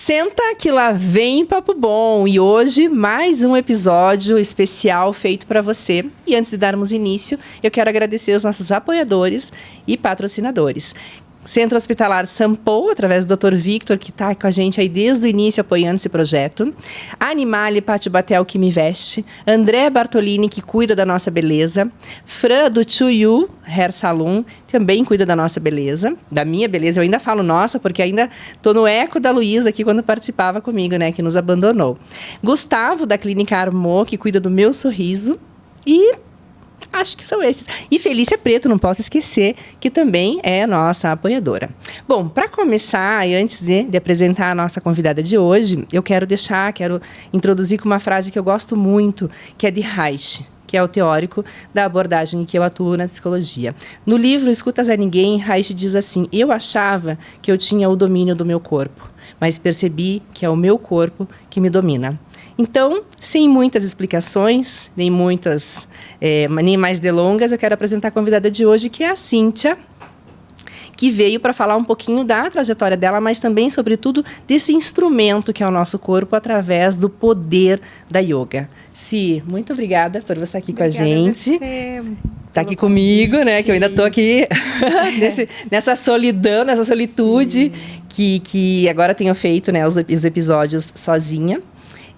Senta que lá vem papo bom e hoje mais um episódio especial feito para você. E antes de darmos início, eu quero agradecer os nossos apoiadores e patrocinadores. Centro Hospitalar Sampo, através do Dr. Victor, que está com a gente aí desde o início apoiando esse projeto. Animale Pátio Batel, que me veste. André Bartolini, que cuida da nossa beleza. Fran, do To You Hair Salon, também cuida da nossa beleza. Da minha beleza, eu ainda falo nossa, porque ainda estou no eco da Luísa aqui quando participava comigo, né, que nos abandonou. Gustavo, da Clínica Armô, que cuida do meu sorriso. E acho que são esses. E Felícia Preto, não posso esquecer, que também é nossa apoiadora. Bom, para começar, e antes de apresentar a nossa convidada de hoje, eu quero introduzir com uma frase que eu gosto muito, que é de Reich, que é o teórico da abordagem em que eu atuo na psicologia. No livro Escutas a Ninguém, Reich diz assim: eu achava que eu tinha o domínio do meu corpo, mas percebi que é o meu corpo que me domina. Então, sem muitas explicações, nem mais delongas, eu quero apresentar a convidada de hoje, que é a Cíntia, que veio para falar um pouquinho da trajetória dela, mas também, sobretudo, desse instrumento que é o nosso corpo através do poder da yoga. Si, muito obrigada por você estar aqui com a gente. Está aqui comigo, né? Que eu ainda estou aqui nessa solidão, nessa solitude, que agora tenho feito, né, os episódios sozinha.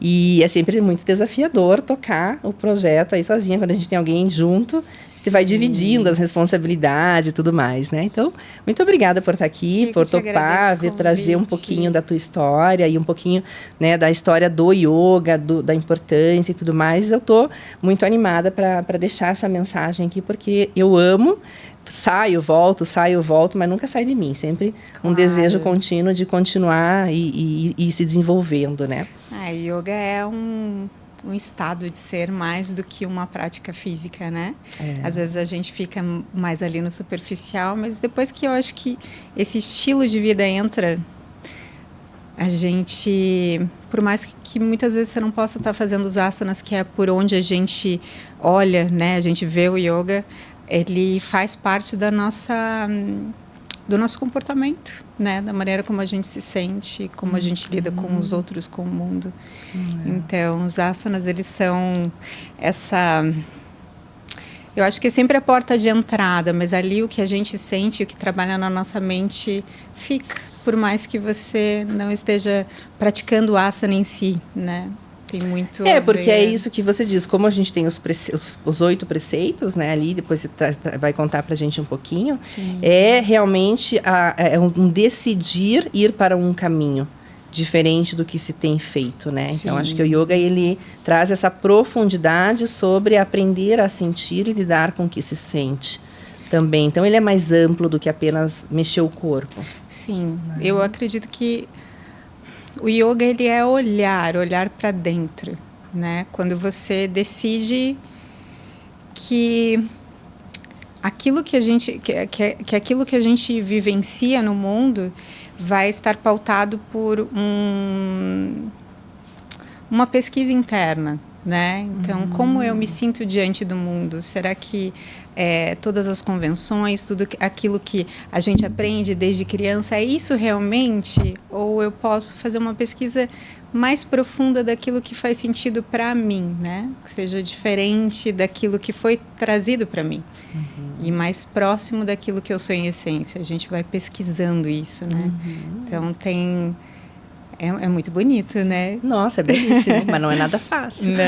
E é sempre muito desafiador tocar o projeto aí sozinha, quando a gente tem alguém junto, você vai dividindo as responsabilidades e tudo mais, né? Então, muito obrigada por estar aqui, por topar, vir trazer um pouquinho da tua história e um pouquinho, né, da história do yoga, da importância e tudo mais. Eu estou muito animada para deixar essa mensagem aqui, porque eu amo. Saio, volto, mas nunca sai de mim. Sempre um desejo contínuo de continuar e se desenvolvendo, né? Yoga é um estado de ser mais do que uma prática física, né? Às vezes a gente fica mais ali no superficial, mas depois que eu acho que esse estilo de vida entra, a gente, por mais que muitas vezes você não possa estar fazendo os asanas, que é por onde a gente olha, né? A gente vê o yoga, ele faz parte do nosso comportamento, né? Da maneira como a gente se sente, como a gente lida com os outros, com o mundo. Então, os asanas, eles são eu acho que é sempre a porta de entrada, mas ali o que a gente sente, o que trabalha na nossa mente, fica, por mais que você não esteja praticando o asana em si, né? Tem muito porque é isso que você diz. Como a gente tem os 8 preceitos, né, ali, depois você vai contar pra gente um pouquinho. Sim. É realmente um decidir ir para um caminho diferente do que se tem feito, né? Sim. Então, acho que o yoga, ele traz essa profundidade sobre aprender a sentir e lidar com o que se sente também. Então, ele é mais amplo do que apenas mexer o corpo. Sim, eu acredito que o yoga, ele é olhar para dentro, né? Quando você decide que aquilo que a gente que aquilo que a gente vivencia no mundo vai estar pautado por uma pesquisa interna, né? Então, como eu me sinto diante do mundo? Será que todas as convenções, tudo aquilo que a gente aprende desde criança, é isso realmente? Ou eu posso fazer uma pesquisa mais profunda daquilo que faz sentido para mim, né? Que seja diferente daquilo que foi trazido para mim. E mais próximo daquilo que eu sou em essência. A gente vai pesquisando isso, né? Então, é muito bonito, né? Nossa, é belíssimo, mas não é nada fácil. Não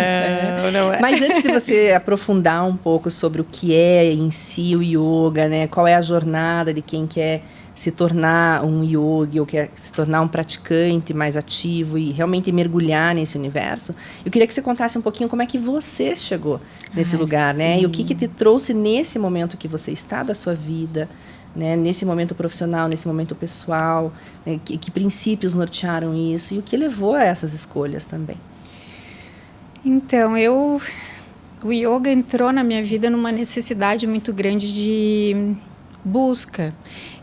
é. Mas antes de você aprofundar um pouco sobre o que é em si o yoga, né? Qual é a jornada de quem quer se tornar um yogi ou quer se tornar um praticante mais ativo e realmente mergulhar nesse universo, eu queria que você contasse um pouquinho como é que você chegou nesse lugar, sim, né? E o que te trouxe nesse momento que você está da sua vida, né, nesse momento profissional, nesse momento pessoal, né, que princípios nortearam isso e o que levou a essas escolhas também? Então, o yoga entrou na minha vida numa necessidade muito grande de busca.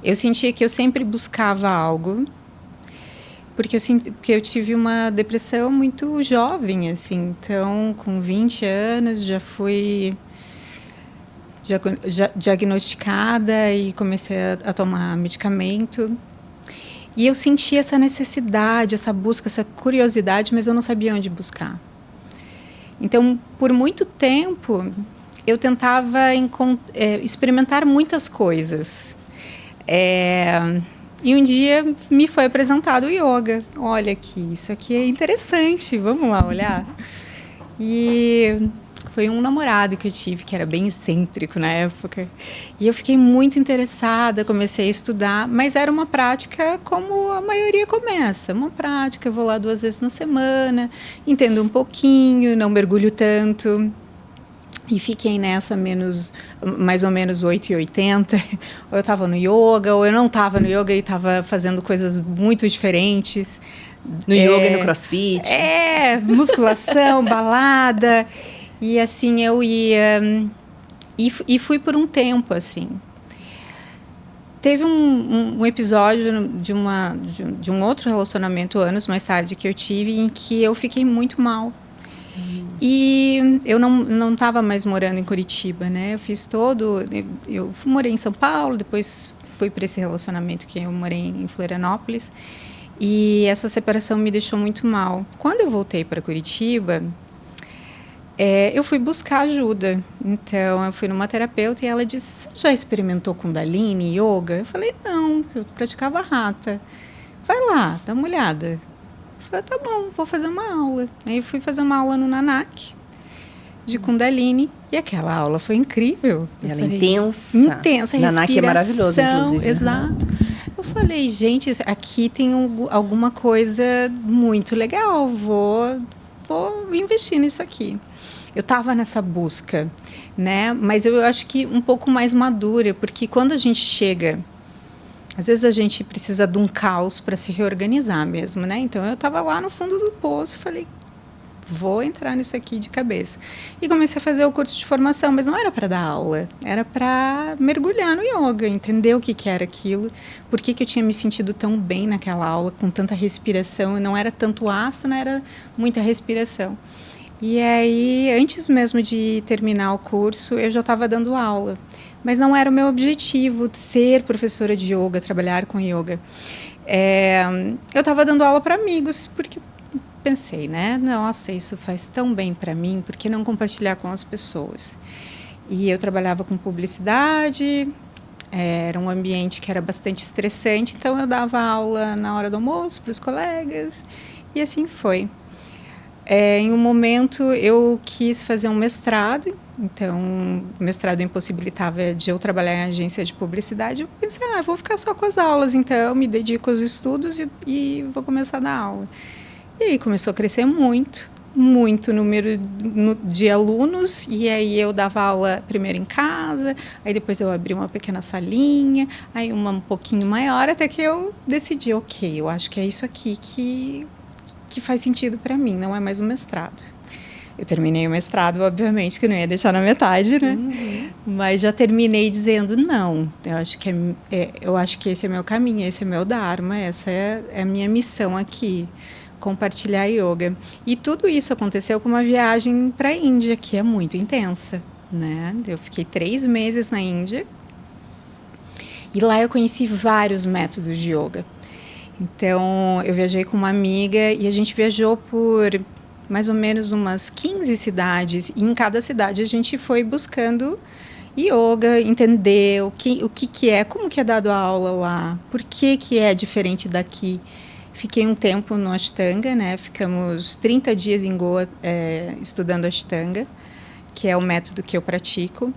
Eu sentia que eu sempre buscava algo, porque eu tive uma depressão muito jovem, assim. Então, com 20 anos, já fui diagnosticada e comecei a tomar medicamento. E eu senti essa necessidade, essa busca, essa curiosidade, mas eu não sabia onde buscar. Então, por muito tempo, eu tentava experimentar muitas coisas. E um dia me foi apresentado o yoga. Olha aqui, isso aqui é interessante, vamos lá olhar. E foi um namorado que eu tive, que era bem excêntrico na época. E eu fiquei muito interessada, comecei a estudar, mas era uma prática como a maioria começa. Uma prática, eu vou lá 2 vezes na semana, entendo um pouquinho, não mergulho tanto. E fiquei nessa mais ou menos 8,80. Ou eu estava no yoga, ou eu não estava no yoga e estava fazendo coisas muito diferentes. No yoga e no crossfit. Musculação, balada. E assim eu ia. E fui por um tempo, assim. Teve um episódio de um outro relacionamento, anos mais tarde, que eu tive, em que eu fiquei muito mal. E eu não estava mais morando em Curitiba, né? Eu morei em São Paulo, depois fui para esse relacionamento que eu morei em Florianópolis. E essa separação me deixou muito mal. Quando eu voltei para Curitiba, eu fui buscar ajuda. Então, eu fui numa terapeuta e ela disse: você já experimentou Kundalini, Yoga? Eu falei: não, eu praticava Hatha. Vai lá, dá uma olhada. Eu falei: tá bom, vou fazer uma aula. Aí eu fui fazer uma aula no Nanak, de Kundalini, e aquela aula foi incrível. Ela é intensa. Intensa, Nanak é maravilhoso, inclusive. Exato. Eu falei: gente, aqui tem alguma coisa muito legal, vou investir nisso aqui. Eu estava nessa busca, né? Mas eu acho que um pouco mais madura, porque quando a gente chega, às vezes a gente precisa de um caos para se reorganizar mesmo, né? Então eu estava lá no fundo do poço, falei: vou entrar nisso aqui de cabeça. E comecei a fazer o curso de formação, mas não era para dar aula, era para mergulhar no yoga, entender o que era aquilo, por que eu tinha me sentido tão bem naquela aula, com tanta respiração, e não era tanto asana, era muita respiração. E aí, antes mesmo de terminar o curso, eu já estava dando aula. Mas não era o meu objetivo ser professora de yoga, trabalhar com yoga. Eu estava dando aula para amigos, porque pensei, né? Nossa, isso faz tão bem para mim, por que não compartilhar com as pessoas? E eu trabalhava com publicidade, era um ambiente que era bastante estressante, então eu dava aula na hora do almoço para os colegas, e assim foi. Em um momento eu quis fazer um mestrado, então o mestrado impossibilitava de eu trabalhar em agência de publicidade. Eu pensei: vou ficar só com as aulas, então me dedico aos estudos e vou começar a dar aula. E aí começou a crescer muito o número de alunos, e aí eu dava aula primeiro em casa, aí depois eu abri uma pequena salinha, aí uma um pouquinho maior, até que eu decidi: ok, eu acho que é isso aqui que faz sentido para mim, não é mais um mestrado. Eu terminei o mestrado, obviamente, que não ia deixar na metade, né? Uhum. Mas já terminei dizendo: não, eu acho que esse é meu caminho, esse é meu dharma, essa é a minha missão aqui, compartilhar yoga. E tudo isso aconteceu com uma viagem para a Índia, que é muito intensa, né? Eu fiquei 3 meses na Índia, e lá eu conheci vários métodos de yoga. Então, eu viajei com uma amiga e a gente viajou por mais ou menos umas 15 cidades. E em cada cidade a gente foi buscando yoga, entender o que é, como que é dado a aula lá, por que é diferente daqui. Fiquei um tempo no Ashtanga, né? Ficamos 30 dias em Goa estudando Ashtanga, que é o método que eu pratico.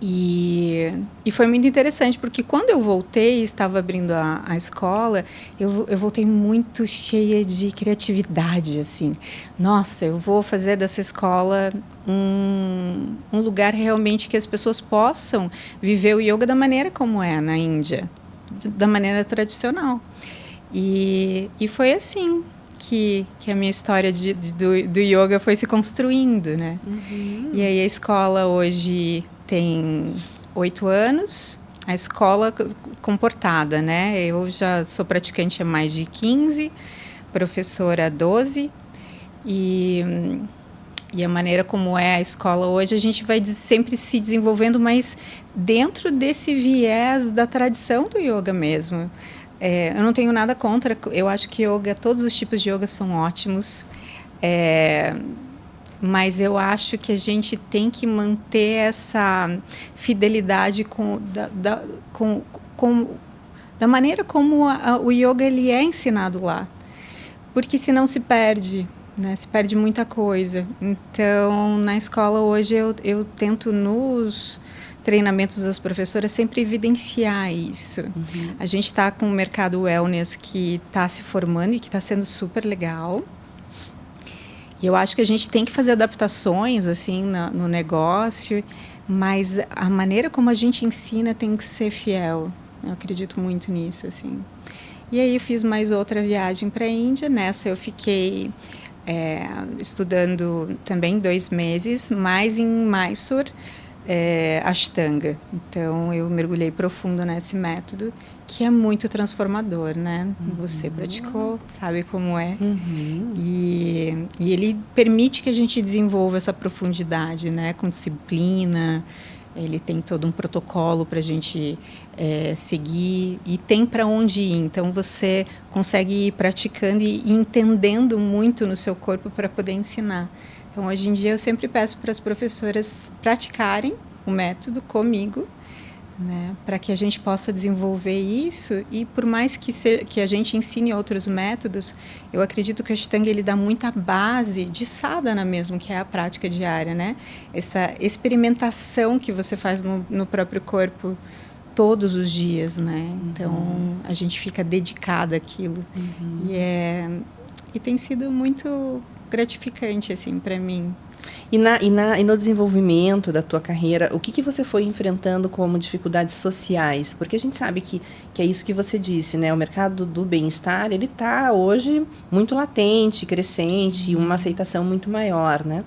E foi muito interessante, porque quando eu voltei, estava abrindo a escola, eu voltei muito cheia de criatividade, assim. Nossa, eu vou fazer dessa escola um lugar realmente que as pessoas possam viver o yoga da maneira como é na Índia, da maneira tradicional. E foi assim que a minha história do yoga foi se construindo, né? Uhum. E aí a escola hoje tem 8 anos, a escola comportada, né? Eu já sou praticante há mais de 15, professora há 12, e a maneira como é a escola hoje, a gente vai sempre se desenvolvendo, mas dentro desse viés da tradição do yoga mesmo. Eu não tenho nada contra. Eu acho que yoga, todos os tipos de yoga são ótimos. Mas eu acho que a gente tem que manter essa fidelidade da maneira como o yoga ele é ensinado lá. Porque senão se perde, né? Se perde muita coisa. Então, na escola hoje, eu tento nos treinamentos das professoras sempre evidenciar isso. Uhum. A gente está com o mercado wellness que está se formando e que está sendo super legal. E eu acho que a gente tem que fazer adaptações assim no negócio, mas a maneira como a gente ensina tem que ser fiel. Eu acredito muito nisso, assim. E aí eu fiz mais outra viagem para a Índia. Nessa eu fiquei estudando também 2 meses, mais em Mysore, Ashtanga. Então eu mergulhei profundo nesse método, que é muito transformador, né? Uhum. Você praticou, sabe como é. Uhum. E ele permite que a gente desenvolva essa profundidade, né? Com disciplina. Ele tem todo um protocolo para a gente seguir e tem para onde ir. Então, você consegue ir praticando e entendendo muito no seu corpo para poder ensinar. Então, hoje em dia, eu sempre peço para as professoras praticarem o método comigo, né, para que a gente possa desenvolver isso. E por mais que a gente ensine outros métodos, eu acredito que o Ashtanga ele dá muita base de sadhana mesmo, que é a prática diária, né? Essa experimentação que você faz no próprio corpo todos os dias, né? Então, a gente fica dedicada àquilo. E tem sido muito gratificante, assim, para mim. E no desenvolvimento da tua carreira, o que você foi enfrentando como dificuldades sociais? Porque a gente sabe que é isso que você disse, né? O mercado do bem-estar, ele está hoje muito latente, crescente, uma aceitação muito maior, né?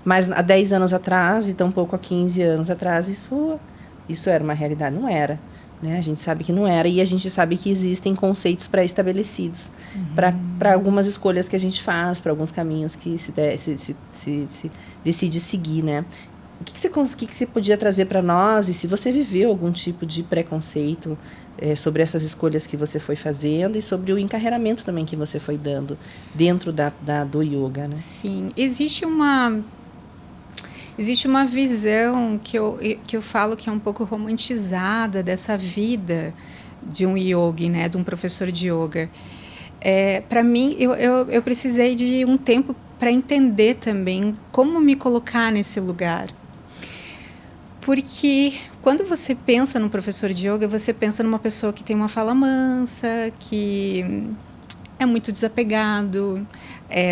Mas há 10 anos atrás, e tampouco há 15 anos atrás, isso era uma realidade, não era. Né? A gente sabe que não era, e a gente sabe que existem conceitos pré-estabelecidos para algumas escolhas que a gente faz, para alguns caminhos que se decide seguir, né? O que você podia trazer para nós, e se você viveu algum tipo de preconceito sobre essas escolhas que você foi fazendo e sobre o encarreiramento também que você foi dando dentro do yoga, né? Sim, existe uma visão que eu falo que é um pouco romantizada dessa vida de um yogi, né, de um professor de yoga. Para mim, eu precisei de um tempo para entender também como me colocar nesse lugar. Porque quando você pensa num professor de yoga, você pensa numa pessoa que tem uma fala mansa, que é muito desapegado.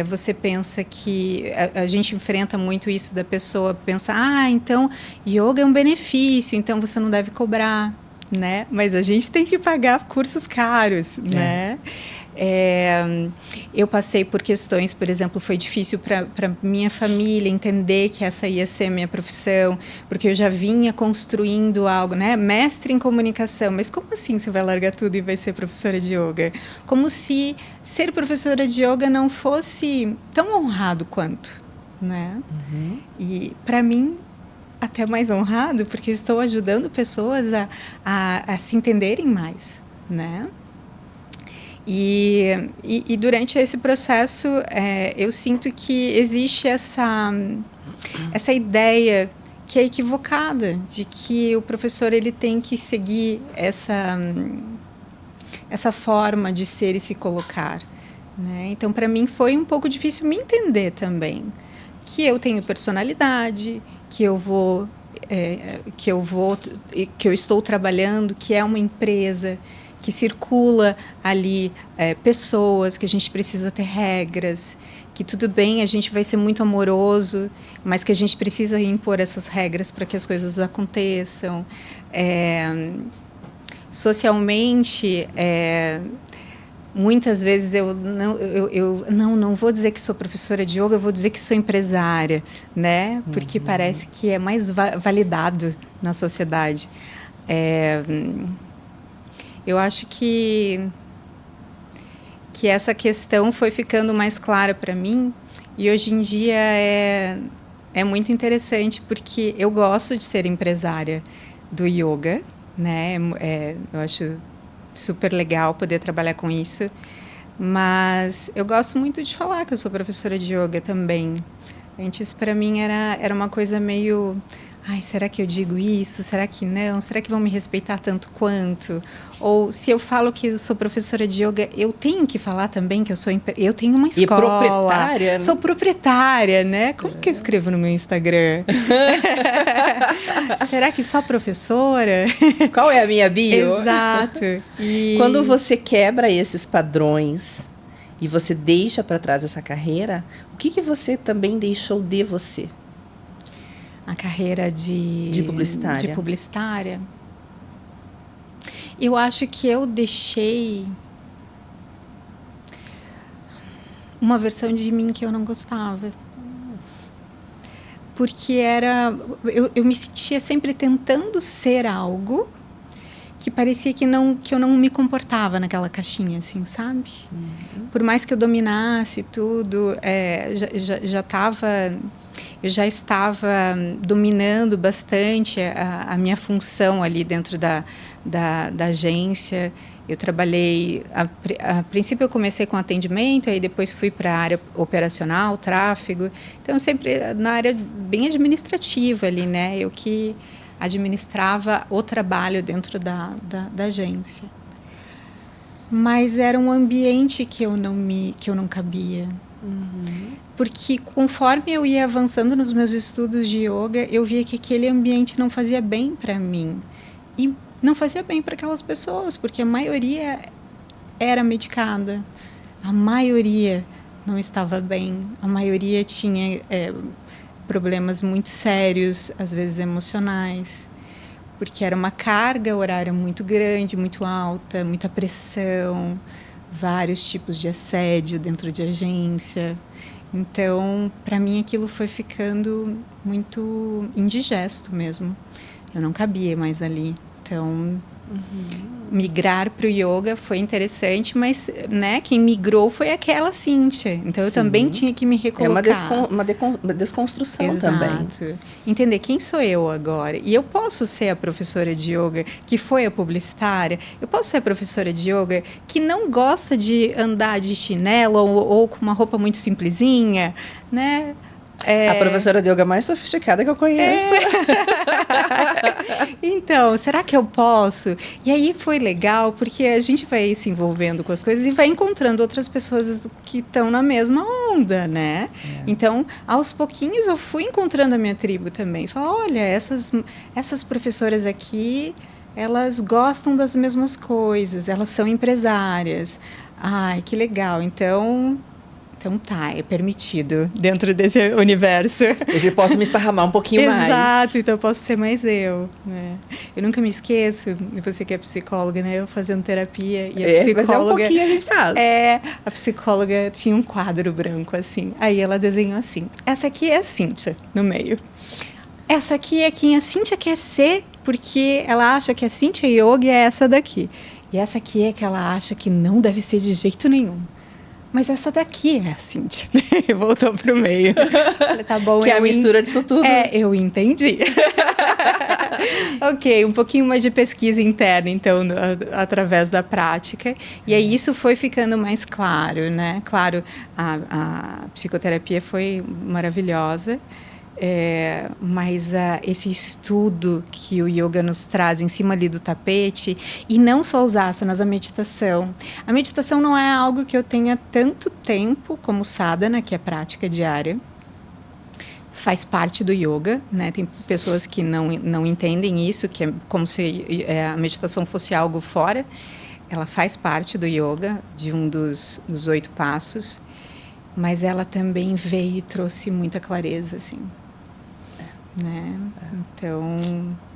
Você pensa que a gente enfrenta muito isso da pessoa pensar, então yoga é um benefício, então você não deve cobrar, né? Mas a gente tem que pagar cursos caros, né? Eu passei por questões, por exemplo, foi difícil para minha família entender que essa ia ser minha profissão, porque eu já vinha construindo algo, né? Mestre em comunicação, mas como assim você vai largar tudo e vai ser professora de yoga? Como se ser professora de yoga não fosse tão honrado quanto, né? Uhum. E para mim até mais honrado, porque estou ajudando pessoas a se entenderem mais, né? E durante esse processo, eu sinto que existe essa ideia que é equivocada, de que o professor ele tem que seguir essa forma de ser e se colocar, né? Então, para mim, foi um pouco difícil me entender também, que eu tenho personalidade, que eu estou trabalhando, que é uma empresa, que circula ali pessoas, que a gente precisa ter regras, que tudo bem, a gente vai ser muito amoroso, mas que a gente precisa impor essas regras para que as coisas aconteçam. Socialmente, muitas vezes eu não vou dizer que sou professora de yoga, eu vou dizer que sou empresária, né? Porque parece que é mais validado na sociedade. Eu acho que essa questão foi ficando mais clara para mim, e hoje em dia é muito interessante, porque eu gosto de ser empresária do yoga, né? Eu acho super legal poder trabalhar com isso. Mas eu gosto muito de falar que eu sou professora de yoga também. Antes, para mim, era uma coisa meio... Ai, será que eu digo isso? Será que não? Será que vão me respeitar tanto quanto? Ou se eu falo que eu sou professora de yoga, eu tenho que falar também que eu tenho uma escola. E proprietária? Sou proprietária, né? Como que eu escrevo no meu Instagram? Será que só professora? Qual é a minha bio? Exato. Quando você quebra esses padrões e você deixa para trás essa carreira, o que você também deixou de você? A carreira de publicitária. Eu acho que eu deixei uma versão de mim que eu não gostava. Porque eu me sentia sempre tentando ser algo que parecia que eu não me comportava naquela caixinha, assim, sabe? Uhum. Por mais que eu dominasse tudo, eu já estava dominando bastante a minha função ali dentro da agência. Eu trabalhei... A princípio eu comecei com atendimento, aí depois fui para a área operacional, tráfego. Então, sempre na área bem administrativa ali, né? Eu que administrava o trabalho dentro da agência. Mas era um ambiente que eu não cabia. Uhum. Porque conforme eu ia avançando nos meus estudos de yoga, eu via que aquele ambiente não fazia bem para mim. E não fazia bem para aquelas pessoas, porque a maioria era medicada. A maioria não estava bem. A maioria tinha problemas muito sérios, às vezes emocionais. Porque era uma carga horária muito grande, muito alta, muita pressão, vários tipos de assédio dentro de agência. Então, para mim, aquilo foi ficando muito indigesto mesmo. Eu não cabia mais ali. Então, migrar para o yoga foi interessante, mas, né, quem migrou foi aquela Cíntia. Então, eu também tinha que me recolocar. É uma desconstrução. Exato. Também. Entender quem sou eu agora. E eu posso ser a professora de yoga que foi a publicitária. Eu posso ser a professora de yoga que não gosta de andar de chinelo ou com uma roupa muito simplesinha, né? A professora de yoga mais sofisticada que eu conheço. Então, será que eu posso? E aí foi legal, porque a gente vai se envolvendo com as coisas e vai encontrando outras pessoas que estão na mesma onda, né? Então, aos pouquinhos eu fui encontrando a minha tribo também. Falar, olha, essas professoras aqui, elas gostam das mesmas coisas, elas são empresárias. Ai, que legal. Então tá, é permitido dentro desse universo. Eu posso me esparramar um pouquinho mais. Exato, então eu posso ser mais eu. Né? Eu nunca me esqueço, você que é psicóloga, né? Eu fazendo terapia e a psicóloga... Mas é um pouquinho a gente faz. A psicóloga tinha um quadro branco assim, aí ela desenhou assim, essa aqui é a Cíntia, no meio. Essa aqui é quem a Cíntia quer ser, porque ela acha que a Cíntia Yogi é essa daqui. E essa aqui é que ela acha que não deve ser de jeito nenhum. Mas essa daqui é a Cíntia. Voltou pro meio. Falei, tá bom. Que é a mistura disso tudo. Eu entendi. Ok, um pouquinho mais de pesquisa interna, então, através da prática. E aí isso foi ficando mais claro, né? Claro, a psicoterapia foi maravilhosa. Mas esse estudo que o yoga nos traz em cima ali do tapete, e não só os asanas, a meditação. A meditação não é algo que eu tenha tanto tempo como sadhana, que é prática diária. Faz parte do yoga, né? Tem pessoas que não entendem isso, que é como se a meditação fosse algo fora. Ela faz parte do yoga, de um dos 8 passos, mas ela também veio e trouxe muita clareza, assim. Né? Então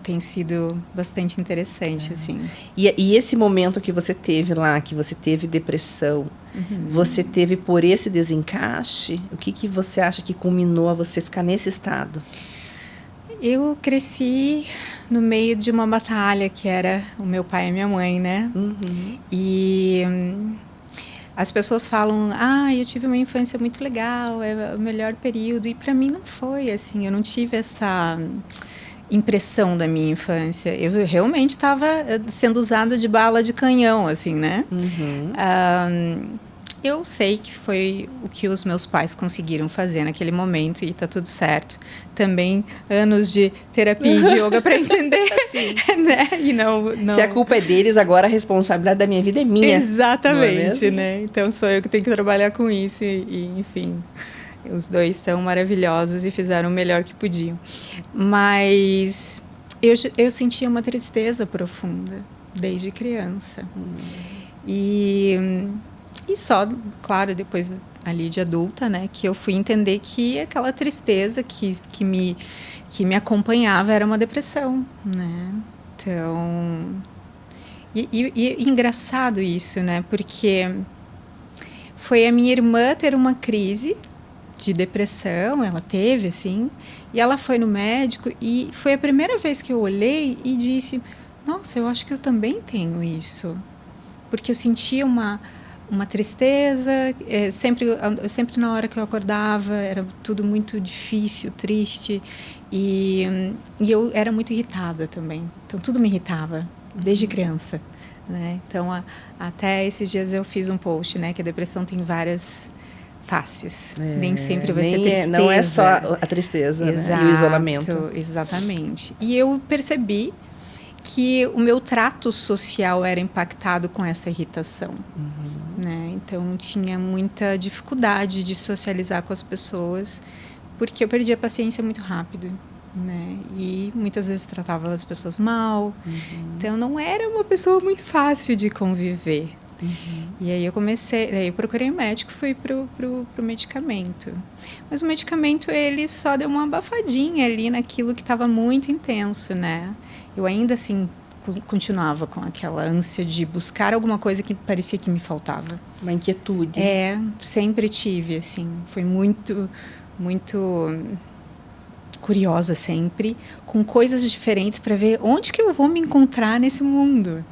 tem sido bastante interessante assim. E esse momento que você teve lá, que você teve depressão, você teve por esse desencaixe? O que você acha que culminou a você ficar nesse estado? Eu cresci no meio de uma batalha que era o meu pai e a minha mãe, né? E as pessoas falam, eu tive uma infância muito legal, é o melhor período. E para mim não foi assim, eu não tive impressão da minha infância. Eu realmente estava sendo usada de bala de canhão, assim, né? Eu sei que foi o que os meus pais conseguiram fazer naquele momento e tá tudo certo. Também anos de terapia e de yoga para entender, né? E não... Se a culpa é deles, agora a responsabilidade da minha vida é minha. Exatamente, né? Então sou eu que tenho que trabalhar com isso e enfim, os dois são maravilhosos e fizeram o melhor que podiam. Mas eu sentia uma tristeza profunda desde criança. E só, claro, depois ali de adulta, né, que eu fui entender que aquela tristeza que me acompanhava era uma depressão, né? Então, e engraçado isso, né? Porque foi a minha irmã ter uma crise de depressão, ela teve, assim, e ela foi no médico e foi a primeira vez que eu olhei e disse, nossa, eu acho que eu também tenho isso. Porque eu sentia uma tristeza, sempre na hora que eu acordava, era tudo muito difícil, triste, e eu era muito irritada também. Então, tudo me irritava, desde criança, né? Então, até esses dias eu fiz um post, né, que a depressão tem várias faces, nem sempre vai ser tristeza. Não é só a tristeza, exato, né? E o isolamento. Exatamente. E eu percebi que o meu trato social era impactado com essa irritação. Né? Então, tinha muita dificuldade de socializar com as pessoas, porque eu perdia a paciência muito rápido. Né? E muitas vezes tratava as pessoas mal. Então, não era uma pessoa muito fácil de conviver. E aí eu procurei um médico, fui pro medicamento. Mas o medicamento, ele só deu uma abafadinha ali naquilo que estava muito intenso, né? Eu ainda assim continuava com aquela ânsia de buscar alguma coisa que parecia que me faltava. Uma inquietude. Sempre tive, assim, foi muito, muito curiosa sempre, com coisas diferentes para ver onde que eu vou me encontrar nesse mundo.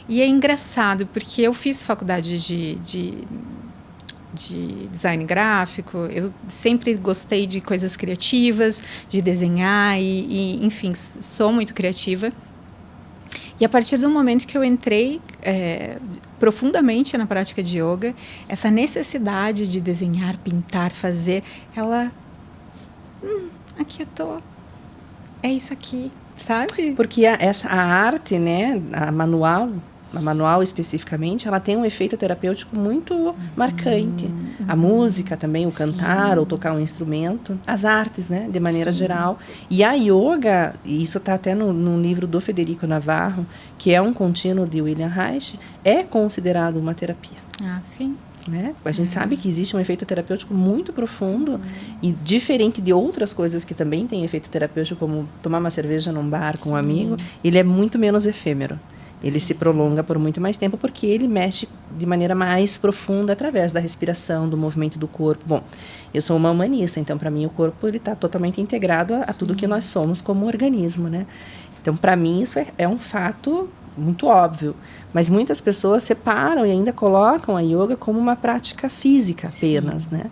E é engraçado, porque eu fiz faculdade de design gráfico, eu sempre gostei de coisas criativas, de desenhar enfim, sou muito criativa. E a partir do momento que eu entrei profundamente na prática de yoga, essa necessidade de desenhar, pintar, fazer, ela aquietou. É isso aqui, sabe? Porque a arte, né, a manual especificamente, ela tem um efeito terapêutico muito marcante. A música também, o cantar ou tocar um instrumento, as artes, né, de maneira geral. E a yoga, e isso está até no livro do Federico Navarro, que é um contínuo de William Reich, é considerado uma terapia. Sim. Né? A gente sabe que existe um efeito terapêutico muito profundo e diferente de outras coisas que também têm efeito terapêutico, como tomar uma cerveja num bar com um amigo, ele é muito menos efêmero. Ele se prolonga por muito mais tempo porque ele mexe de maneira mais profunda através da respiração, do movimento do corpo. Bom, eu sou uma humanista, então para mim o corpo está totalmente integrado a tudo que nós somos como organismo, né? Então para mim isso é um fato muito óbvio, mas muitas pessoas separam e ainda colocam a yoga como uma prática física apenas, né?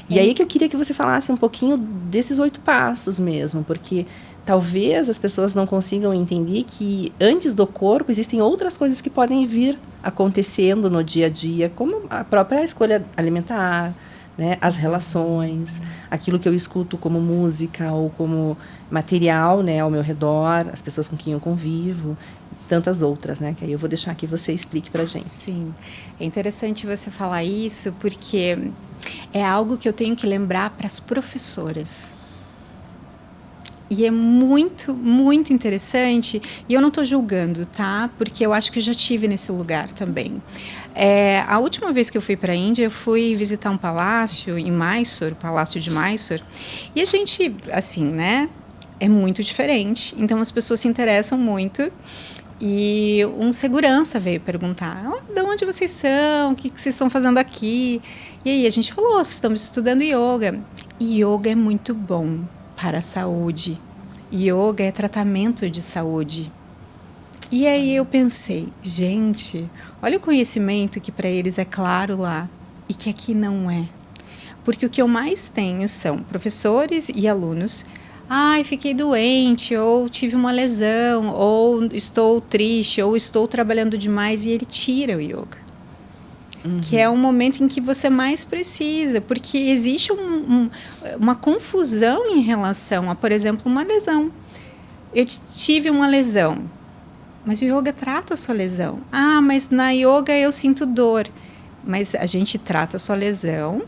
E aí que eu queria que você falasse um pouquinho desses 8 passos mesmo, porque talvez as pessoas não consigam entender que antes do corpo existem outras coisas que podem vir acontecendo no dia a dia, como a própria escolha alimentar, né, as relações, aquilo que eu escuto como música ou como material, né, ao meu redor, as pessoas com quem eu convivo, tantas outras, né, que aí eu vou deixar que você explique pra gente. Sim, é interessante você falar isso porque é algo que eu tenho que lembrar para as professoras. E é muito, muito interessante, e eu não estou julgando, tá? Porque eu acho que eu já estive nesse lugar também. A última vez que eu fui para a Índia, eu fui visitar um palácio em Mysore, o Palácio de Mysore, e a gente, assim, né, é muito diferente. Então, as pessoas se interessam muito, e um segurança veio perguntar, de onde vocês são? O que vocês estão fazendo aqui? E aí a gente falou, estamos estudando yoga. E yoga é muito bom para a saúde. Yoga é tratamento de saúde. E aí eu pensei, gente, olha o conhecimento que para eles é claro lá e que aqui não é. Porque o que eu mais tenho são professores e alunos. ai, fiquei doente, ou tive uma lesão, ou estou triste, ou estou trabalhando demais, e ele tira o yoga. Que é o momento em que você mais precisa, porque existe uma confusão em relação a, por exemplo, uma lesão. Eu tive uma lesão, mas o yoga trata a sua lesão. Ah, mas na yoga eu sinto dor. Mas a gente trata a sua lesão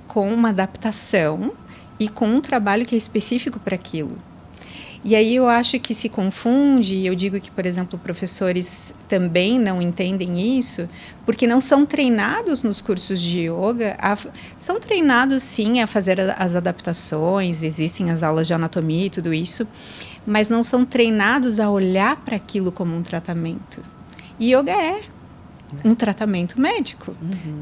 com uma adaptação e com um trabalho que é específico para aquilo. E aí eu acho que se confunde, e eu digo que, por exemplo, professores também não entendem isso, porque não são treinados nos cursos de yoga, são treinados sim a fazer as adaptações, existem as aulas de anatomia e tudo isso, mas não são treinados a olhar para aquilo como um tratamento. E yoga é um tratamento médico,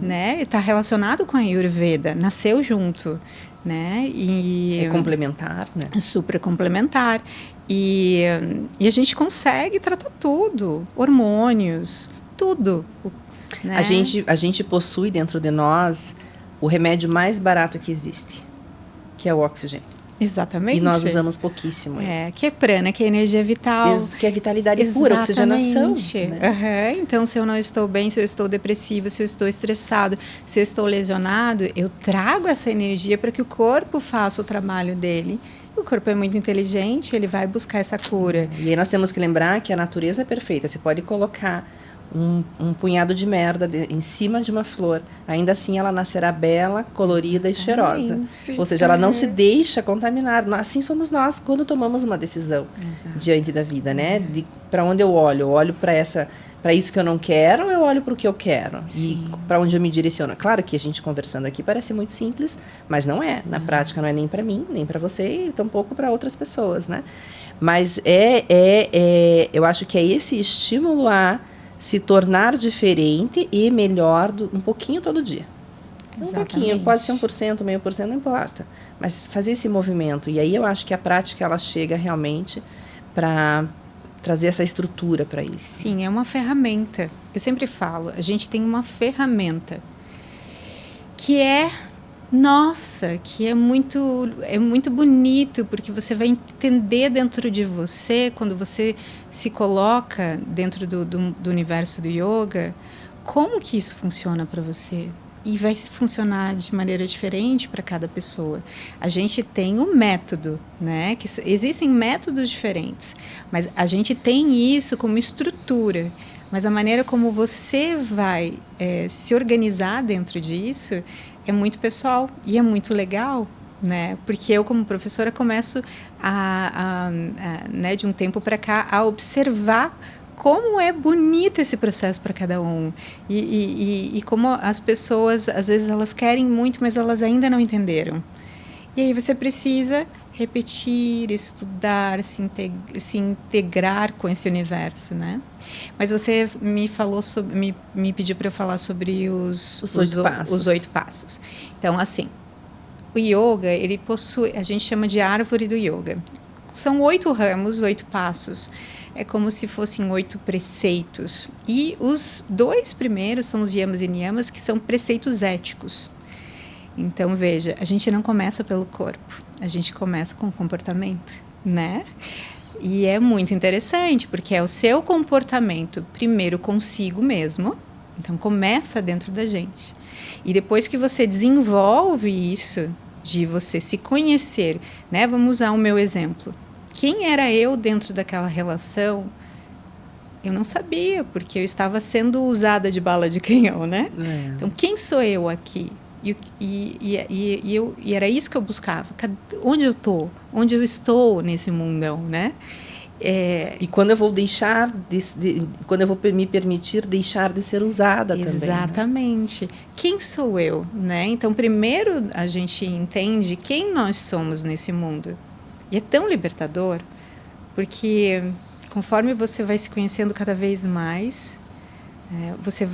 né? Está relacionado com a Ayurveda, nasceu junto, né? E é complementar, né? É super complementar. E a gente consegue tratar tudo, hormônios, tudo. Né? A gente possui dentro de nós o remédio mais barato que existe, que é o oxigênio. Exatamente. E nós usamos pouquíssimo. Que é prana, que é energia vital. Que é vitalidade pura, oxigenação. Né? Então, se eu não estou bem, se eu estou depressivo, se eu estou estressado, se eu estou lesionado, eu trago essa energia para que o corpo faça o trabalho dele. O corpo é muito inteligente, ele vai buscar essa cura. E aí nós temos que lembrar que a natureza é perfeita. Você pode colocar um punhado de merda em cima de uma flor. Ainda assim ela nascerá bela, colorida e cheirosa. Ou seja, ela não se deixa contaminar. Assim somos nós quando tomamos uma decisão diante da vida, né? Para onde eu olho? Eu olho para isso que eu não quero, ou eu olho para o que eu quero? Sim. E para onde eu me direciono? Claro que a gente conversando aqui parece muito simples, mas não é. Na prática não é nem para mim, nem para você e tampouco para outras pessoas, né? Mas eu acho que é esse estímulo a se tornar diferente e melhor um pouquinho todo dia. Exatamente. Um pouquinho, pode ser 1%, 0,5%, não importa. Mas fazer esse movimento. E aí eu acho que a prática ela chega realmente para trazer essa estrutura para isso. Sim, é uma ferramenta. Eu sempre falo, a gente tem uma ferramenta que é que é muito bonito, porque você vai entender dentro de você, quando você se coloca dentro do universo do yoga, como que isso funciona para você. E vai funcionar de maneira diferente para cada pessoa. A gente tem um método, né? Que existem métodos diferentes, mas a gente tem isso como estrutura. Mas a maneira como você vai se organizar dentro disso é muito pessoal e é muito legal, né? Porque eu, como professora, começo né, de um tempo para cá a observar como é bonito esse processo para cada um e como as pessoas, às vezes, elas querem muito, mas elas ainda não entenderam. E aí você precisa repetir, estudar, se integrar com esse universo, né? Mas você me falou me pediu para eu falar sobre os 8 passos. Então, assim, o yoga, ele possui, a gente chama de árvore do yoga. São 8 ramos, 8 passos. É como se fossem 8 preceitos. E os 2 primeiros são os yamas e niyamas, que são preceitos éticos. Então, veja, a gente não começa pelo corpo, a gente começa com o comportamento, né? E é muito interessante, porque é o seu comportamento, primeiro consigo mesmo, então começa dentro da gente. E depois que você desenvolve isso, de você se conhecer, né? Vamos usar o meu exemplo. Quem era eu dentro daquela relação? Eu não sabia, porque eu estava sendo usada de bala de canhão, né? Então, quem sou eu aqui? E era isso que eu buscava. Onde eu estou? Onde eu estou nesse mundão, né? E quando eu vou quando eu vou me permitir deixar de ser usada também. Exatamente. Né? Quem sou eu, né? Então, primeiro a gente entende quem nós somos nesse mundo. E é tão libertador, porque conforme você vai se conhecendo cada vez mais, você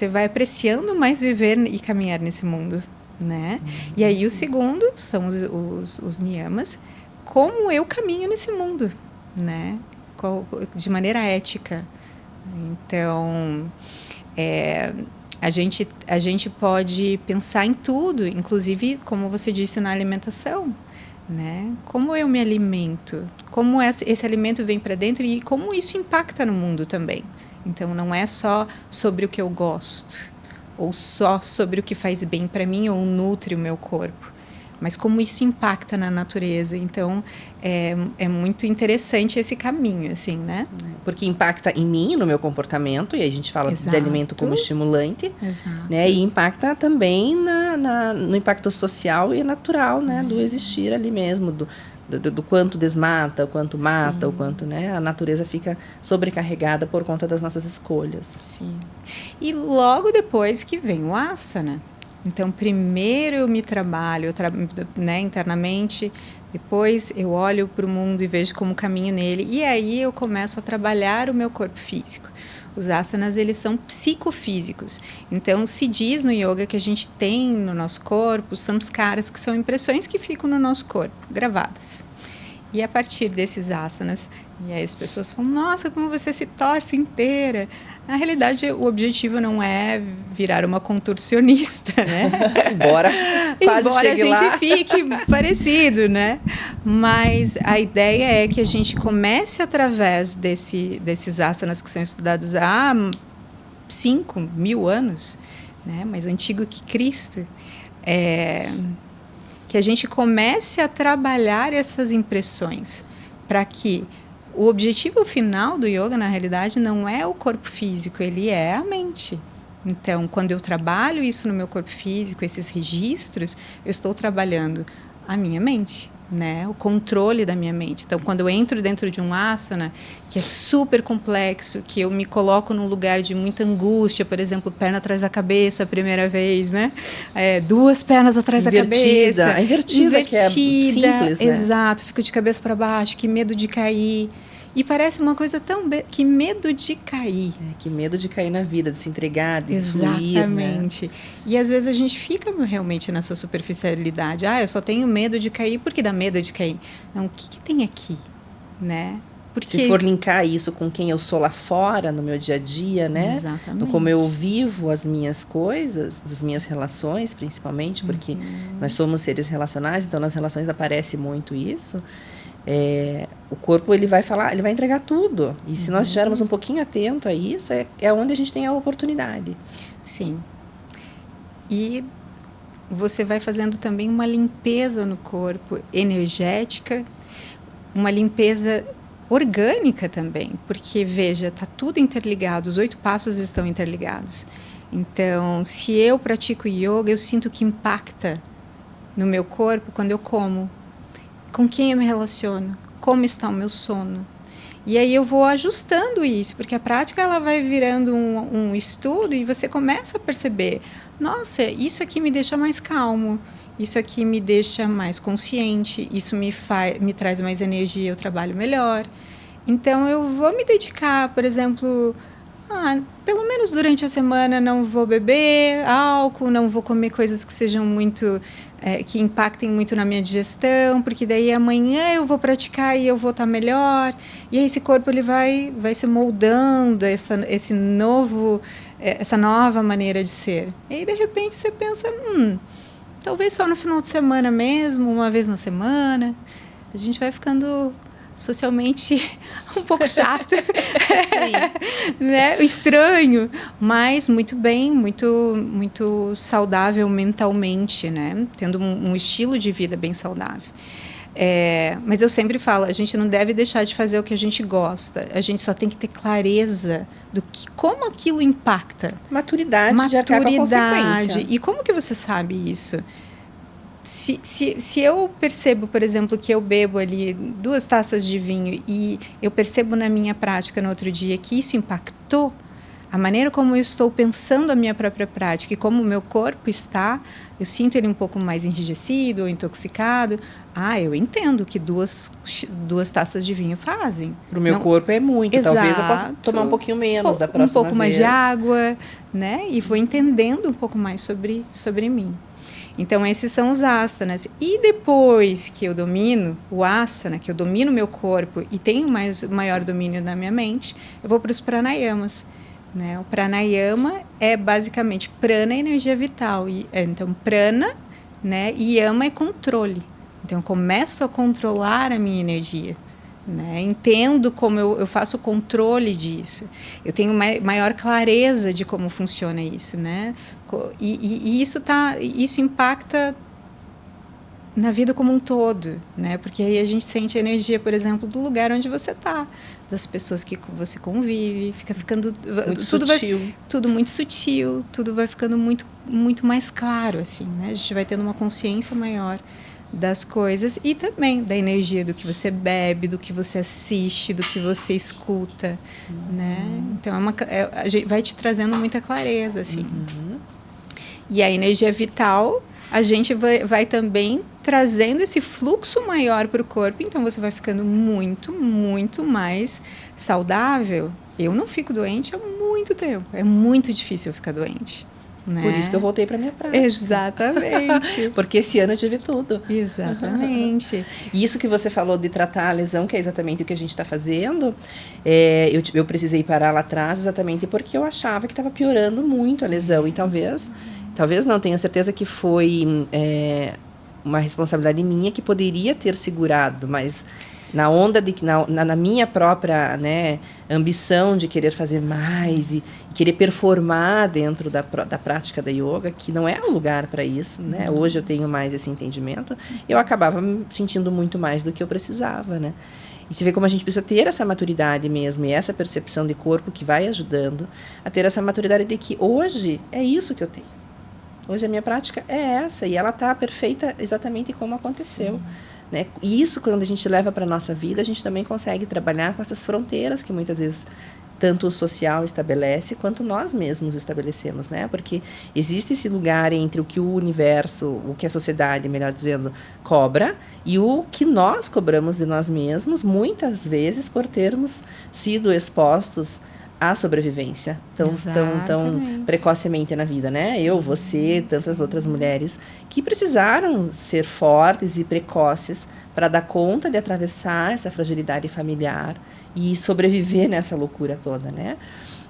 vai apreciando mais viver e caminhar nesse mundo, né? E aí o segundo são os niyamas, como eu caminho nesse mundo, né? De maneira ética. Então, a gente pode pensar em tudo, inclusive, como você disse, na alimentação, né? Como eu me alimento, como esse alimento vem para dentro e como isso impacta no mundo também. Então, não é só sobre o que eu gosto, ou só sobre o que faz bem para mim ou nutre o meu corpo, mas como isso impacta na natureza. Então, é muito interessante esse caminho, assim, né? Porque impacta em mim, no meu comportamento, e aí a gente fala Exato. de alimento como estimulante, Exato. né? E impacta também no impacto social e natural, né? Do existir ali mesmo, do quanto desmata, o quanto mata, o quanto, né? A natureza fica sobrecarregada por conta das nossas escolhas. Sim. E logo depois que vem o asana. Então, primeiro eu me trabalho, né, internamente, depois eu olho para o mundo e vejo como caminho nele, e aí eu começo a trabalhar o meu corpo físico. Os asanas, eles são psicofísicos. Então, se diz no yoga que a gente tem no nosso corpo samskaras, que são impressões que ficam no nosso corpo, gravadas. E a partir desses asanas, e aí as pessoas falam, nossa, como você se torce inteira. Na realidade, o objetivo não é virar uma contorcionista, né? Embora a gente fique parecido, né? Mas a ideia é que a gente comece através desses asanas que são estudados há 5.000 anos, né? Mais antigo que Cristo, que a gente comece a trabalhar essas impressões para que o objetivo final do yoga, na realidade, não é o corpo físico, ele é a mente. Então, quando eu trabalho isso no meu corpo físico, esses registros, eu estou trabalhando a minha mente, né? O controle da minha mente. Então, quando eu entro dentro de um asana, que é super complexo, que eu me coloco num lugar de muita angústia, por exemplo, perna atrás da cabeça a primeira vez, né? 2 pernas atrás da cabeça. Invertida, que é simples, né? Exato, fico de cabeça para baixo, que medo de cair. E parece uma coisa que medo de cair. Que medo de cair na vida, de se entregar, de fluir. Exatamente. Né? E às vezes a gente fica realmente nessa superficialidade. Eu só tenho medo de cair porque dá medo de cair. Não, o que tem aqui, né? Porque... Se for linkar isso com quem eu sou lá fora, no meu dia a dia, né? Exatamente. No como eu vivo as minhas coisas, as minhas relações, principalmente, porque nós somos seres relacionais, então nas relações aparece muito isso. O corpo ele vai falar, ele vai entregar tudo. E se nós estivermos um pouquinho atento a isso, é onde a gente tem a oportunidade. Sim. E você vai fazendo também uma limpeza no corpo, energética, uma limpeza orgânica também, porque veja, está tudo interligado, os 8 passos estão interligados. Então, se eu pratico yoga, eu sinto que impacta no meu corpo quando eu como. Com quem eu me relaciono, como está o meu sono. E aí eu vou ajustando isso, porque a prática ela vai virando um estudo e você começa a perceber, nossa, isso aqui me deixa mais calmo, isso aqui me deixa mais consciente, isso me traz mais energia, eu trabalho melhor. Então eu vou me dedicar, por exemplo, pelo menos durante a semana não vou beber álcool, não vou comer coisas que sejam muito... que impactem muito na minha digestão, porque daí amanhã eu vou praticar e eu vou estar melhor. E aí esse corpo ele vai se moldando, essa nova maneira de ser. E aí, de repente, você pensa, talvez só no final de semana mesmo, uma vez na semana. A gente vai ficando... socialmente um pouco chato, né? Estranho, mas muito bem, muito saudável mentalmente, né? Tendo um estilo de vida bem saudável. Mas eu sempre falo, a gente não deve deixar de fazer o que a gente gosta, a gente só tem que ter clareza do como aquilo impacta. Maturidade de arcar com a consequência. E como que você sabe isso? Se eu percebo, por exemplo, que eu bebo ali 2 taças de vinho e eu percebo na minha prática no outro dia que isso impactou a maneira como eu estou pensando a minha própria prática e como o meu corpo está, eu sinto ele um pouco mais enrijecido ou intoxicado, eu entendo que 2 taças de vinho fazem. Para o meu corpo é muito, exato. Talvez eu possa tomar um pouquinho menos da próxima vez. Um pouco mais de água, né? E vou entendendo um pouco mais sobre mim. Então, esses são os asanas. E depois que eu domino o asana, que eu domino o meu corpo e tenho maior domínio na minha mente, eu vou para os pranayamas. Né? O pranayama é basicamente prana, energia vital. Então, prana, né? E yama é controle. Então, eu começo a controlar a minha energia. Né? Entendo como eu faço o controle disso. Eu tenho maior clareza de como funciona isso. Né? E isso impacta na vida como um todo, né? Porque aí a gente sente a energia, por exemplo, do lugar onde você está, das pessoas que você convive, fica ficando muito sutil. Tudo muito sutil, tudo vai ficando muito, muito mais claro, assim, né? A gente vai tendo uma consciência maior das coisas e também da energia do que você bebe, do que você assiste, do que você escuta, né? Então a gente vai te trazendo muita clareza, assim. E a energia vital, a gente vai também trazendo esse fluxo maior para o corpo, então você vai ficando muito, muito mais saudável. Eu não fico doente há muito tempo, é muito difícil eu ficar doente. Né? Por isso que eu voltei para minha prática. Exatamente. Porque esse ano eu tive tudo. Exatamente. E isso que você falou de tratar a lesão, que é exatamente o que a gente está fazendo, eu precisei parar lá atrás exatamente porque eu achava que estava piorando muito a lesão. E talvez não, tenho certeza que foi uma responsabilidade minha que poderia ter segurado, mas na onda na minha própria, né, ambição de querer fazer mais e querer performar dentro da prática da yoga, que não é o lugar para isso, né? Hoje eu tenho mais esse entendimento, eu acabava me sentindo muito mais do que eu precisava, né? E você vê como a gente precisa ter essa maturidade mesmo, e essa percepção de corpo que vai ajudando a ter essa maturidade de que hoje é isso que eu tenho. Hoje a minha prática é essa, e ela está perfeita exatamente como aconteceu. Né? E isso, quando a gente leva para a nossa vida, a gente também consegue trabalhar com essas fronteiras que muitas vezes tanto o social estabelece, quanto nós mesmos estabelecemos, né? Porque existe esse lugar entre o que o universo, o que a sociedade, melhor dizendo, cobra, e o que nós cobramos de nós mesmos, muitas vezes por termos sido expostos à sobrevivência tão precocemente na vida, né? Sim, eu, você, tantas outras mulheres que precisaram ser fortes e precoces para dar conta de atravessar essa fragilidade familiar e sobreviver nessa loucura toda, né?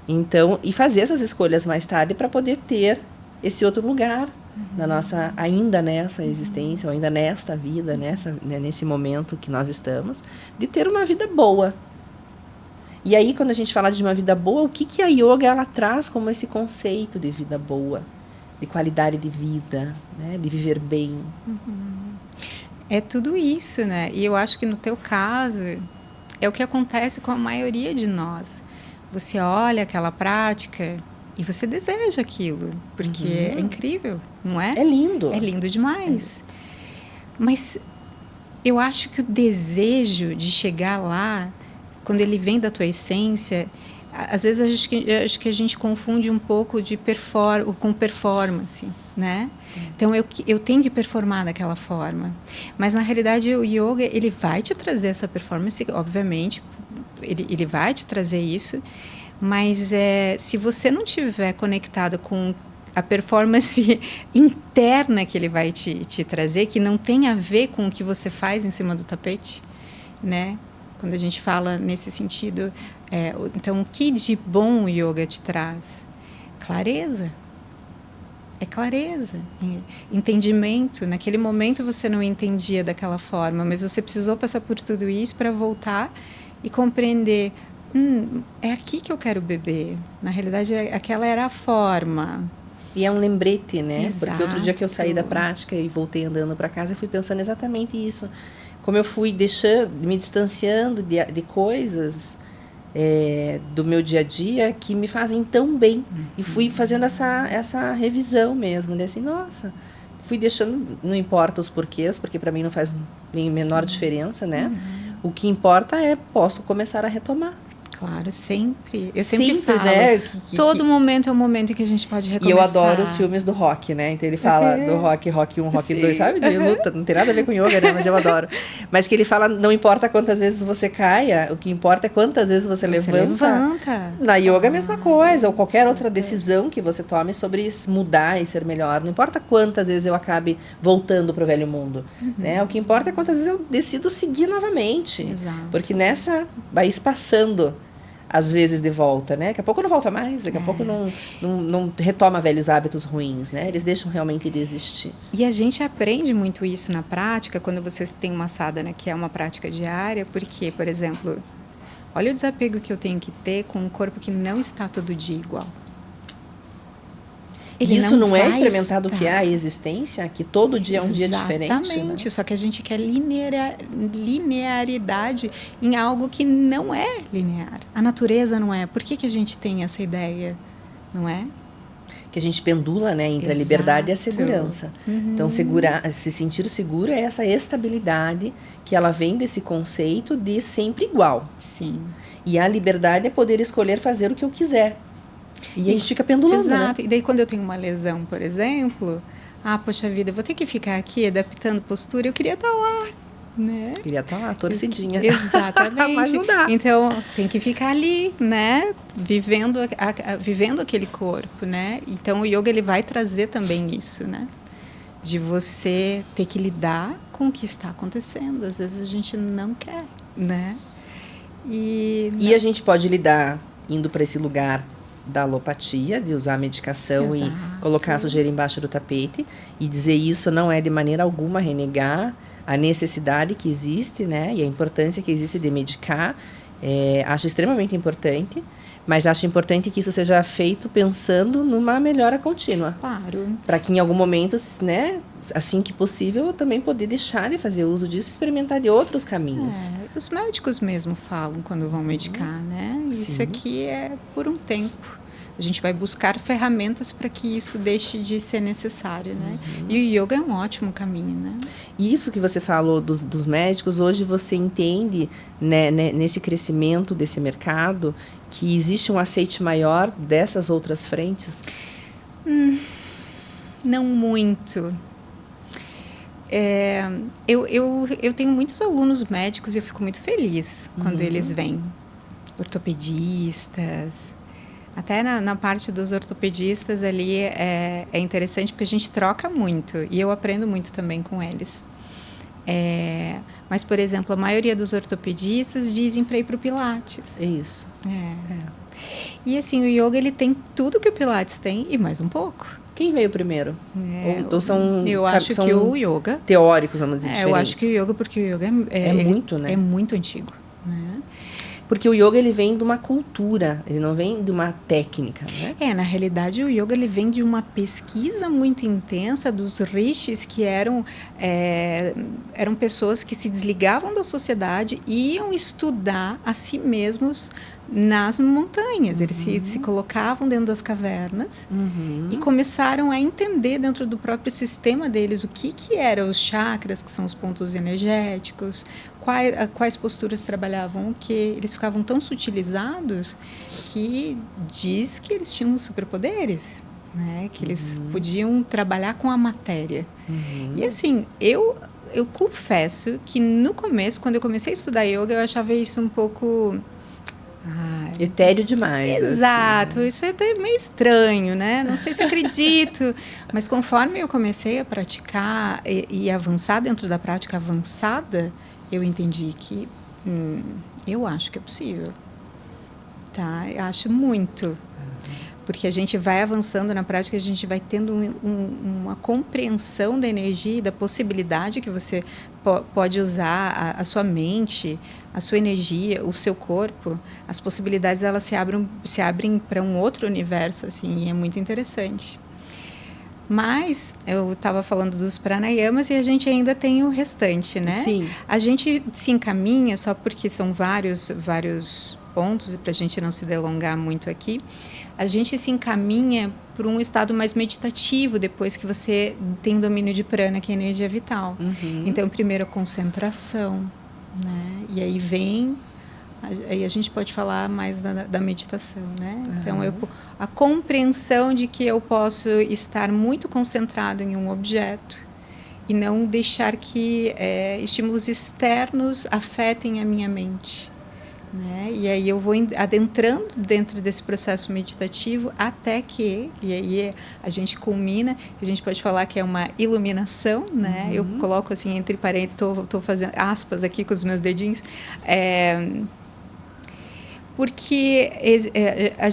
Então, e fazer essas escolhas mais tarde para poder ter esse outro lugar na nossa, ainda nessa existência, ou ainda nesta vida, nesse momento que nós estamos, de ter uma vida boa. E aí, quando a gente fala de uma vida boa, o que a yoga ela traz como esse conceito de vida boa, de qualidade de vida, né? De viver bem? É tudo isso, né? E eu acho que no teu caso, é o que acontece com a maioria de nós. Você olha aquela prática e você deseja aquilo, porque é incrível, não é? É lindo. É lindo demais. Mas eu acho que o desejo de chegar lá, quando ele vem da tua essência, às vezes acho que a gente confunde um pouco com performance, né? Então eu tenho que performar daquela forma, mas na realidade o yoga ele vai te trazer essa performance, obviamente, ele vai te trazer isso, mas se você não tiver conectado com a performance interna que ele vai te trazer, que não tem a ver com o que você faz em cima do tapete, né? Quando a gente fala nesse sentido, então o que de bom o yoga te traz? Clareza. É clareza, entendimento. Naquele momento você não entendia daquela forma, mas você precisou passar por tudo isso para voltar e compreender, é aqui que eu quero beber. Na realidade, aquela era a forma. E é um lembrete, né? Exato. Porque outro dia que eu saí da prática e voltei andando para casa, eu fui pensando exatamente isso. Como eu fui me distanciando de coisas do meu dia a dia que me fazem tão bem. E fui fazendo essa revisão mesmo, né? Assim, nossa, fui deixando, não importa os porquês, porque para mim não faz nem menor diferença, né? O que importa posso começar a retomar. Claro, sempre. Eu sempre falo, né? Todo momento é um momento em que a gente pode recomeçar. E eu adoro os filmes do Rock, né? Então ele fala do Rock 1, Rock 2, sabe? De luta, não tem nada a ver com yoga, né? Mas eu adoro. Mas que ele fala, não importa quantas vezes você caia, o que importa é quantas vezes você levanta. Na yoga é a mesma coisa, ou qualquer outra decisão que você tome sobre mudar e ser melhor. Não importa quantas vezes eu acabe voltando para o velho mundo, né? O que importa é quantas vezes eu decido seguir novamente. Exato. Porque vai espaçando às vezes de volta, né? Daqui a pouco não volta mais, daqui a pouco não retoma velhos hábitos ruins, né? Eles deixam realmente de existir. E a gente aprende muito isso na prática, quando você tem uma sadhana que é uma prática diária, porque, por exemplo, olha o desapego que eu tenho que ter com um corpo que não está todo dia igual. Isso não é experimentado que é a existência? Que todo dia é um dia diferente? Exatamente, né? Só que a gente quer linearidade em algo que não é linear. A natureza não é. Por que a gente tem essa ideia? Não é? Que a gente pendula, né, entre a liberdade e a segurança. Então, se sentir seguro é essa estabilidade que ela vem desse conceito de sempre igual. Sim. E a liberdade é poder escolher fazer o que eu quiser. E a gente fica pendulando, exato. Né? E daí, quando eu tenho uma lesão, por exemplo, poxa vida, eu vou ter que ficar aqui adaptando postura, eu queria estar lá, né? Queria estar lá, torcidinha. Exatamente. Mas não dá. Então, tem que ficar ali, né? Vivendo aquele corpo, né? Então, o yoga, ele vai trazer também isso, né? De você ter que lidar com o que está acontecendo. Às vezes, a gente não quer, né? E a gente pode lidar indo para esse lugar da alopatia, de usar a medicação e colocar a sujeira embaixo do tapete, e dizer isso não é de maneira alguma renegar a necessidade que existe, né, e a importância que existe de medicar. Acho extremamente importante, mas acho importante que isso seja feito pensando numa melhora contínua. Claro. Para que em algum momento, né, assim que possível, eu também poder deixar de fazer uso disso e experimentar de outros caminhos. Os médicos mesmo falam quando vão medicar, né? Isso Sim. aqui é por um tempo. A gente vai buscar ferramentas para que isso deixe de ser necessário, né? E o yoga é um ótimo caminho, né? Isso que você falou dos médicos, hoje você entende, né, nesse crescimento desse mercado, que existe um aceite maior dessas outras frentes? Não muito. Eu tenho muitos alunos médicos e eu fico muito feliz quando eles vêm. Ortopedistas. Até na parte dos ortopedistas ali é interessante porque a gente troca muito e eu aprendo muito também com eles. Mas, por exemplo, a maioria dos ortopedistas dizem para ir para o Pilates. Isso. E assim, o yoga ele tem tudo que o Pilates tem e mais um pouco. Quem veio primeiro? Ou eu acho que o yoga... Teóricos, vamos dizer, diferentes. Eu acho que o yoga, porque o yoga muito, né? É muito antigo, né? Porque o yoga, ele vem de uma cultura, ele não vem de uma técnica, né? Na realidade, o yoga ele vem de uma pesquisa muito intensa dos rishis, que eram pessoas que se desligavam da sociedade e iam estudar a si mesmos nas montanhas. Eles se colocavam dentro das cavernas e começaram a entender dentro do próprio sistema deles o que eram os chakras, que são os pontos energéticos, quais posturas trabalhavam o quê. Eles ficavam tão sutilizados que diz que eles tinham superpoderes, né? Que eles podiam trabalhar com a matéria. E assim, eu confesso que no começo, quando eu comecei a estudar yoga, eu achava isso um pouco... etéreo demais. Exato, assim. Isso é até meio estranho, né? Não sei se acredito, mas conforme eu comecei a praticar e avançar dentro da prática avançada, eu entendi que eu acho que é possível. Tá? Eu acho muito. Porque a gente vai avançando na prática, a gente vai tendo uma compreensão da energia e da possibilidade que você pode usar a sua mente, a sua energia, o seu corpo. As possibilidades elas se abrem para um outro universo, assim, e é muito interessante. Mas eu estava falando dos pranayamas e a gente ainda tem o restante, né? Sim. A gente se encaminha, só porque são vários pontos, e para a gente não se delongar muito aqui, a gente se encaminha para um estado mais meditativo depois que você tem domínio de prana, que é a energia vital. Então, primeiro a concentração, né? E aí a gente pode falar mais da meditação, né? Então, a compreensão de que eu posso estar muito concentrado em um objeto e não deixar que estímulos externos afetem a minha mente, né? E aí eu vou adentrando dentro desse processo meditativo até que, e aí a gente culmina, a gente pode falar que é uma iluminação, né? Eu coloco assim entre parênteses, estou fazendo aspas aqui com os meus dedinhos, Porque a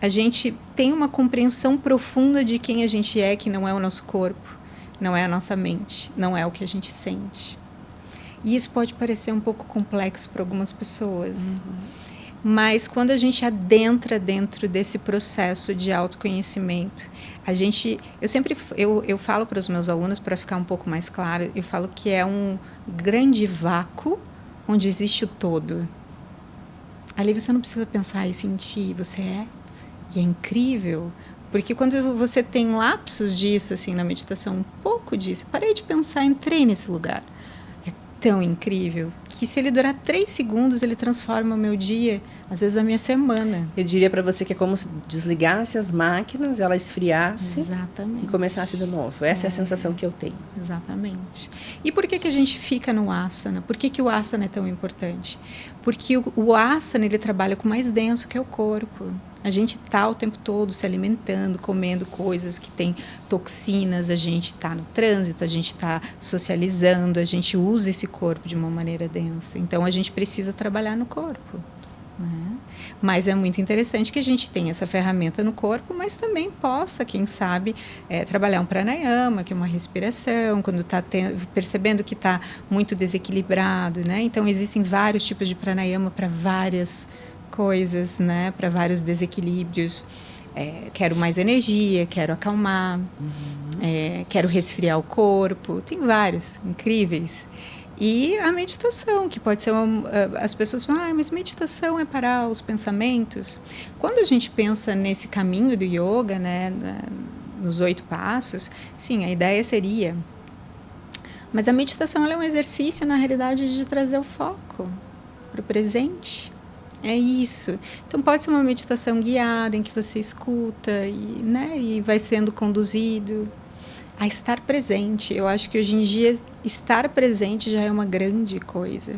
gente tem uma compreensão profunda de quem a gente é, que não é o nosso corpo, não é a nossa mente, não é o que a gente sente. E isso pode parecer um pouco complexo para algumas pessoas. Mas quando a gente adentra dentro desse processo de autoconhecimento, eu falo para os meus alunos, para ficar um pouco mais claro, eu falo que é um grande vácuo onde existe o todo. Ali você não precisa pensar e sentir, você é. E é incrível, porque quando você tem lapsos disso, assim, na meditação, um pouco disso, eu parei de pensar, entrei nesse lugar. É tão incrível que se ele durar 3 segundos, ele transforma o meu dia, às vezes a minha semana. Eu diria para você que é como se desligasse as máquinas, ela esfriasse. Exatamente. E começasse de novo. Essa é a sensação que eu tenho. Exatamente. E por que a gente fica no asana? Por que o asana é tão importante? Porque o asana, ele trabalha com o mais denso, que é o corpo. A gente está o tempo todo se alimentando, comendo coisas que têm toxinas, a gente está no trânsito, a gente está socializando, a gente usa esse corpo de uma maneira densa. Então, a gente precisa trabalhar no corpo. Né? Mas é muito interessante que a gente tenha essa ferramenta no corpo, mas também possa, quem sabe, trabalhar um pranayama, que é uma respiração, quando está percebendo que está muito desequilibrado. Né? Então, existem vários tipos de pranayama para várias coisas, né? Para vários desequilíbrios. Quero mais energia, quero acalmar, quero resfriar o corpo. Tem vários incríveis. E a meditação, que pode ser as pessoas falam, mas meditação é parar os pensamentos. Quando a gente pensa nesse caminho do yoga, né, nos 8 passos, sim, a ideia seria. Mas a meditação ela é um exercício, na realidade, de trazer o foco para o presente. É isso. Então, pode ser uma meditação guiada, em que você escuta e vai sendo conduzido a estar presente. Eu acho que hoje em dia, estar presente já é uma grande coisa.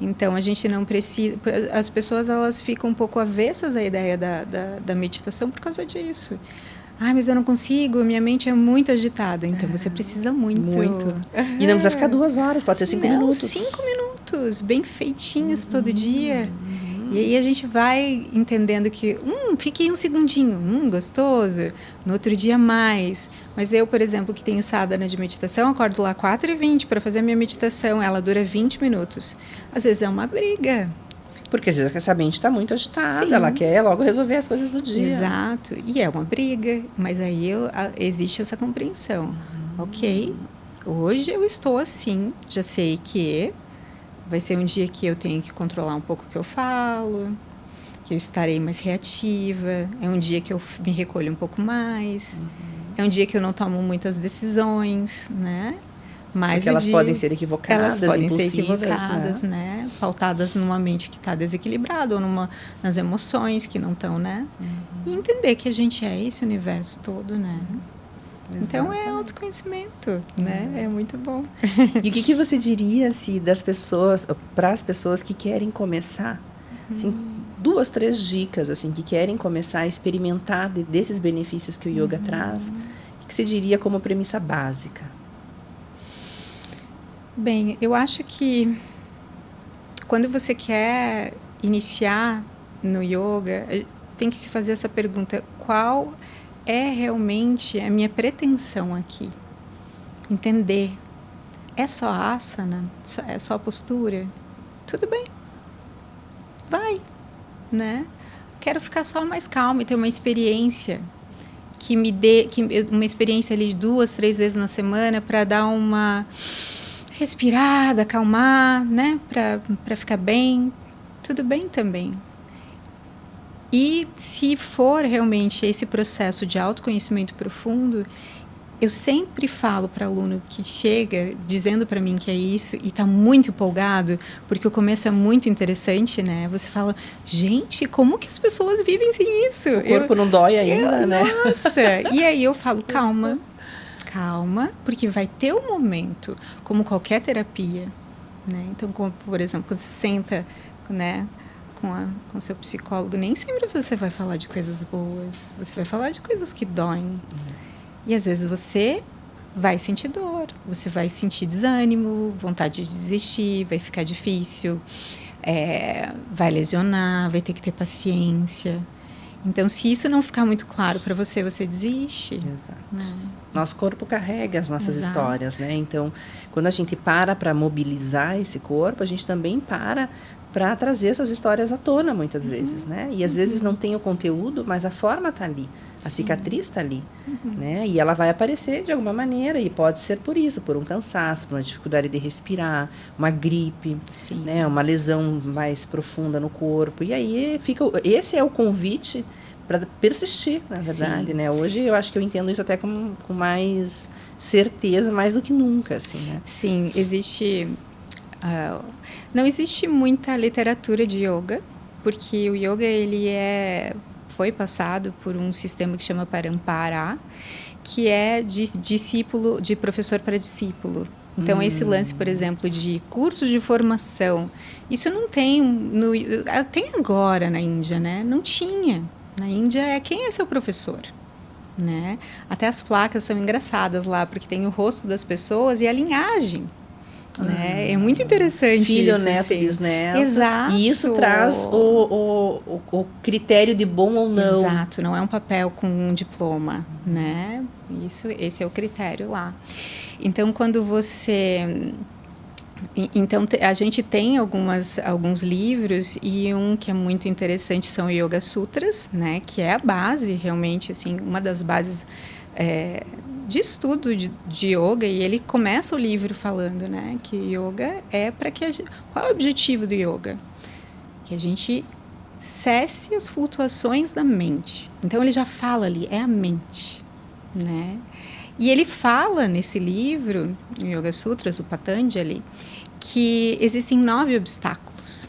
Então, a gente não precisa... As pessoas elas ficam um pouco avessas à ideia da meditação por causa disso. Mas eu não consigo, minha mente é muito agitada. Então, você precisa muito. Muito. E não precisa ficar 2 horas, pode ser 5 minutos. 5 minutos, bem feitinhos todo dia. E aí a gente vai entendendo que, fiquei um segundinho, gostoso. No outro dia mais. Mas eu, por exemplo, que tenho sadhana de meditação, acordo lá 4h20 para fazer a minha meditação. Ela dura 20 minutos. Às vezes é uma briga. Porque às vezes essa mente está muito agitada, Sim. ela quer logo resolver as coisas do dia. Exato. E é uma briga, mas aí existe essa compreensão. Ok, hoje eu estou assim, já sei que vai ser um dia que eu tenho que controlar um pouco o que eu falo, que eu estarei mais reativa, é um dia que eu me recolho um pouco mais, é um dia que eu não tomo muitas decisões, né? Mas porque elas podem ser equivocadas, elas podem ser equivocadas, né? Pautadas numa mente que está desequilibrada ou nas emoções que não estão, né? E entender que a gente é esse universo todo, né? Então é autoconhecimento, né? É muito bom. E o que você diria para as pessoas que querem começar, assim, 2, 3 dicas assim, que querem começar a experimentar desses benefícios que o yoga traz? O que você diria como premissa básica? Bem, eu acho que quando você quer iniciar no yoga, tem que se fazer essa pergunta: qual é realmente a minha pretensão aqui? Entender. É só asana? É só postura? Tudo bem. Vai, né? Quero ficar só mais calma e ter uma experiência que me dê... uma experiência ali de 2, 3 vezes na semana para dar uma respirada, acalmar, né? Para ficar bem. Tudo bem também. E se for realmente esse processo de autoconhecimento profundo, eu sempre falo para aluno que chega dizendo para mim que é isso e está muito empolgado, porque o começo é muito interessante, né? Você fala, gente, como que as pessoas vivem sem isso? O corpo não dói ainda, né? Nossa! E aí eu falo, calma, porque vai ter um momento, como qualquer terapia, né? Então, como, por exemplo, quando você senta, né? Com seu psicólogo, nem sempre você vai falar de coisas boas, você vai falar de coisas que doem. E às vezes você vai sentir dor, você vai sentir desânimo, vontade de desistir, vai ficar difícil. vai lesionar, vai ter que ter paciência. Então, se isso não ficar muito claro para você, você desiste. Exato. Né? Nosso corpo carrega as nossas Exato. histórias, né? Então, quando a gente para mobilizar esse corpo, a gente também para trazer essas histórias à tona, muitas vezes, né? E às vezes não tem o conteúdo, mas a forma está ali, a cicatriz está ali, né? E ela vai aparecer de alguma maneira, e pode ser por isso, por um cansaço, por uma dificuldade de respirar, uma gripe, né? Uma lesão mais profunda no corpo. E aí esse é o convite para persistir, na verdade, né? Hoje eu acho que eu entendo isso até com mais certeza, mais do que nunca, assim, né? Sim, não existe muita literatura de yoga, porque o yoga foi passado por um sistema que chama Parampara, que é de professor para discípulo. Então, esse lance, por exemplo, de cursos de formação, isso não tem tem agora na Índia, né? Não tinha. Na Índia quem é seu professor? Né? Até as placas são engraçadas lá, porque tem o rosto das pessoas e a linhagem. Né? É muito interessante. Filho, isso, neto, assim. Bisneto. Exato. E isso traz o critério de bom ou não. Exato, não é um papel com um diploma, né? Esse é o critério lá. Então, quando você... Então, a gente tem alguns livros, e um que é muito interessante são Yoga Sutras, né? Que é a base, realmente, assim, uma das bases de estudo de yoga, e ele começa o livro falando, né? Que yoga qual é o objetivo do yoga? Que a gente cesse as flutuações da mente. Então, ele já fala ali, é a mente, né? E ele fala nesse livro, o Yoga Sutras, o Patanjali, que existem 9 obstáculos